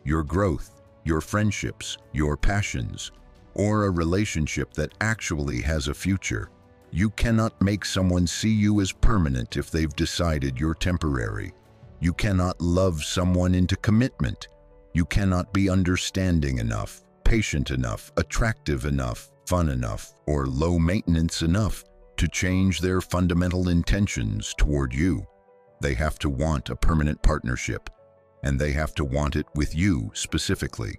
your growth, your friendships, your passions, or a relationship that actually has a future. You cannot make someone see you as permanent if they've decided you're temporary. You cannot love someone into commitment. You cannot be understanding enough, patient enough, attractive enough, fun enough, or low maintenance enough to change their fundamental intentions toward you. They have to want a permanent partnership, and they have to want it with you specifically.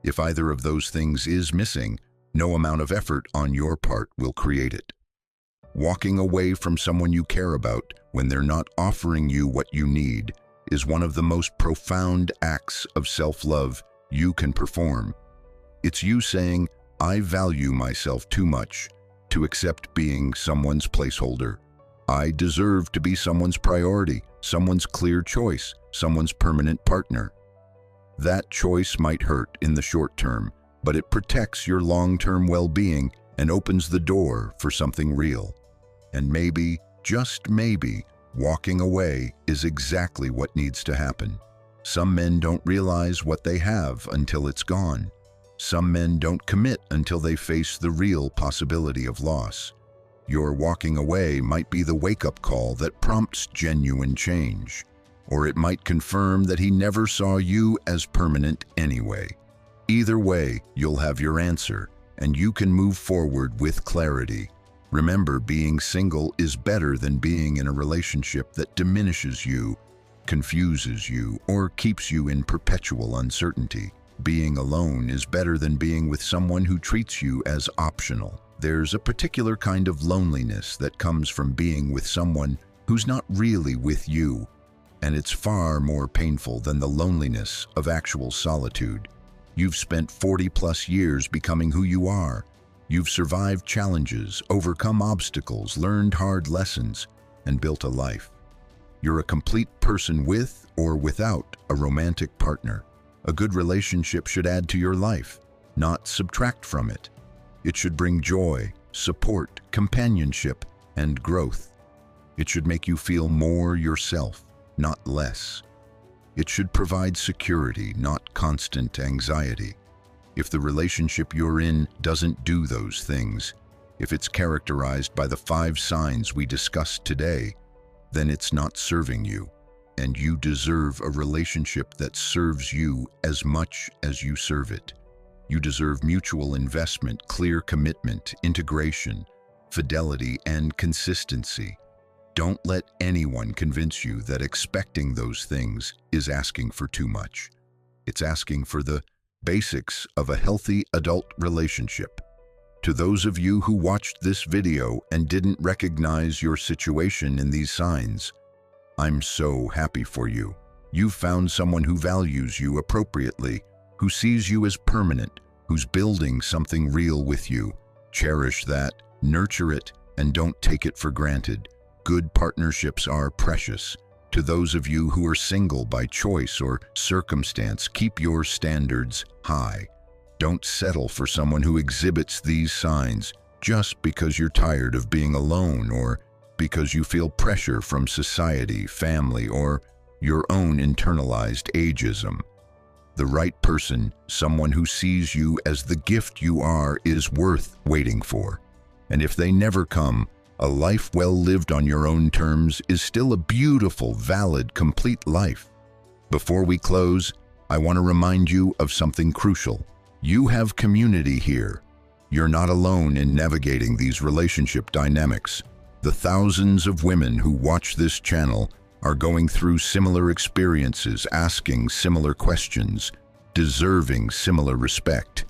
If either of those things is missing, no amount of effort on your part will create it. Walking away from someone you care about when they're not offering you what you need is one of the most profound acts of self-love you can perform. It's you saying, I value myself too much to accept being someone's placeholder. I deserve to be someone's priority, someone's clear choice, someone's permanent partner. That choice might hurt in the short term, but it protects your long-term well-being and opens the door for something real. And maybe, just maybe, walking away is exactly what needs to happen. Some men don't realize what they have until it's gone. Some men don't commit until they face the real possibility of loss. Your walking away might be the wake-up call that prompts genuine change, or it might confirm that he never saw you as permanent anyway. Either way, you'll have your answer, and you can move forward with clarity. Remember, being single is better than being in a relationship that diminishes you, confuses you, or keeps you in perpetual uncertainty. Being alone is better than being with someone who treats you as optional. There's a particular kind of loneliness that comes from being with someone who's not really with you, and it's far more painful than the loneliness of actual solitude. You've spent 40+ years becoming who you are. You've survived challenges, overcome obstacles, learned hard lessons, and built a life. You're a complete person with or without a romantic partner. A good relationship should add to your life, not subtract from it. It should bring joy, support, companionship, and growth. It should make you feel more yourself, not less. It should provide security, not constant anxiety. If the relationship you're in doesn't do those things, if it's characterized by the 5 signs we discussed today, then it's not serving you, and you deserve a relationship that serves you as much as you serve it. You deserve mutual investment, clear commitment, integration, fidelity, and consistency. Don't let anyone convince you that expecting those things is asking for too much. It's asking for the basics of a healthy adult relationship. To those of you who watched this video and didn't recognize your situation in these signs, I'm so happy for you. You've found someone who values you appropriately, who sees you as permanent, who's building something real with you. Cherish that, nurture it, and don't take it for granted. Good partnerships are precious. To those of you who are single by choice or circumstance, keep your standards high. Don't settle for someone who exhibits these signs just because you're tired of being alone or because you feel pressure from society, family, or your own internalized ageism. The right person, someone who sees you as the gift you are, is worth waiting for. And if they never come, a life well lived on your own terms is still a beautiful, valid, complete life. Before we close, I want to remind you of something crucial. You have community here. You're not alone in navigating these relationship dynamics. The thousands of women who watch this channel are going through similar experiences, asking similar questions, deserving similar respect.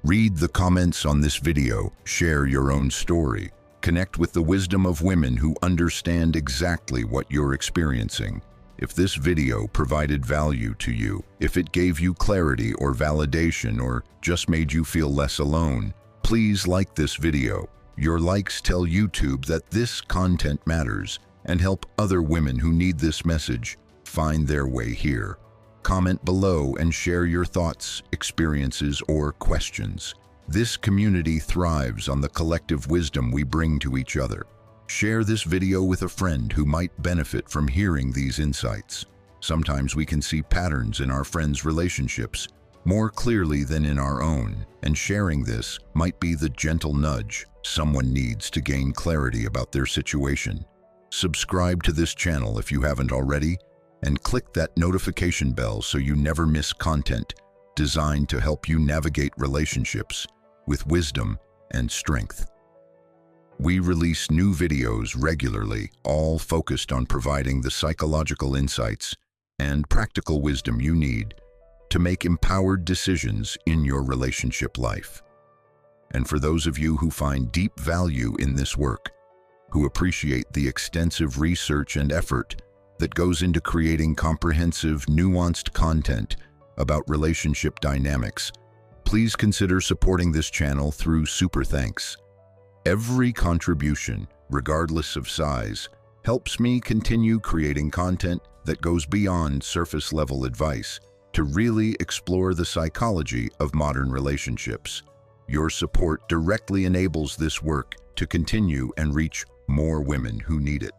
Read the comments on this video, share your own story, connect with the wisdom of women who understand exactly what you're experiencing. If this video provided value to you, if it gave you clarity or validation or just made you feel less alone, please like this video. Your likes tell YouTube that this content matters and help other women who need this message find their way here. Comment below and share your thoughts, experiences, or questions. This community thrives on the collective wisdom we bring to each other. Share this video with a friend who might benefit from hearing these insights. Sometimes we can see patterns in our friends' relationships more clearly than in our own, and sharing this might be the gentle nudge someone needs to gain clarity about their situation. Subscribe to this channel if you haven't already, and click that notification bell so you never miss content designed to help you navigate relationships with wisdom and strength. We release new videos regularly, all focused on providing the psychological insights and practical wisdom you need to make empowered decisions in your relationship life. And for those of you who find deep value in this work, who appreciate the extensive research and effort that goes into creating comprehensive, nuanced content about relationship dynamics, please consider supporting this channel through Super Thanks. Every contribution, regardless of size, helps me continue creating content that goes beyond surface-level advice to really explore the psychology of modern relationships. Your support directly enables this work to continue and reach more women who need it.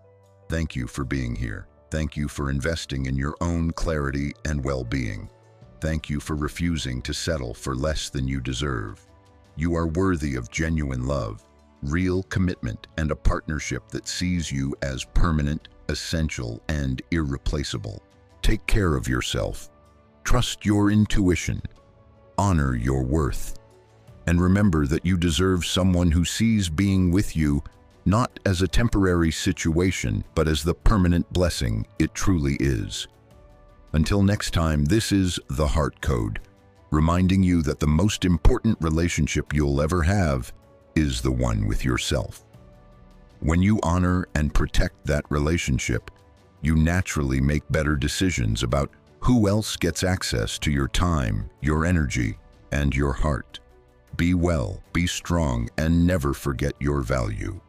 Thank you for being here. Thank you for investing in your own clarity and well-being. Thank you for refusing to settle for less than you deserve. You are worthy of genuine love, real commitment, and a partnership that sees you as permanent, essential, and irreplaceable. Take care of yourself. Trust your intuition. Honor your worth. And remember that you deserve someone who sees being with you not as a temporary situation, but as the permanent blessing it truly is. Until next time, this is The Heart Code, reminding you that the most important relationship you'll ever have is the one with yourself. When you honor and protect that relationship, you naturally make better decisions about who else gets access to your time, your energy, and your heart. Be well, be strong, and never forget your value.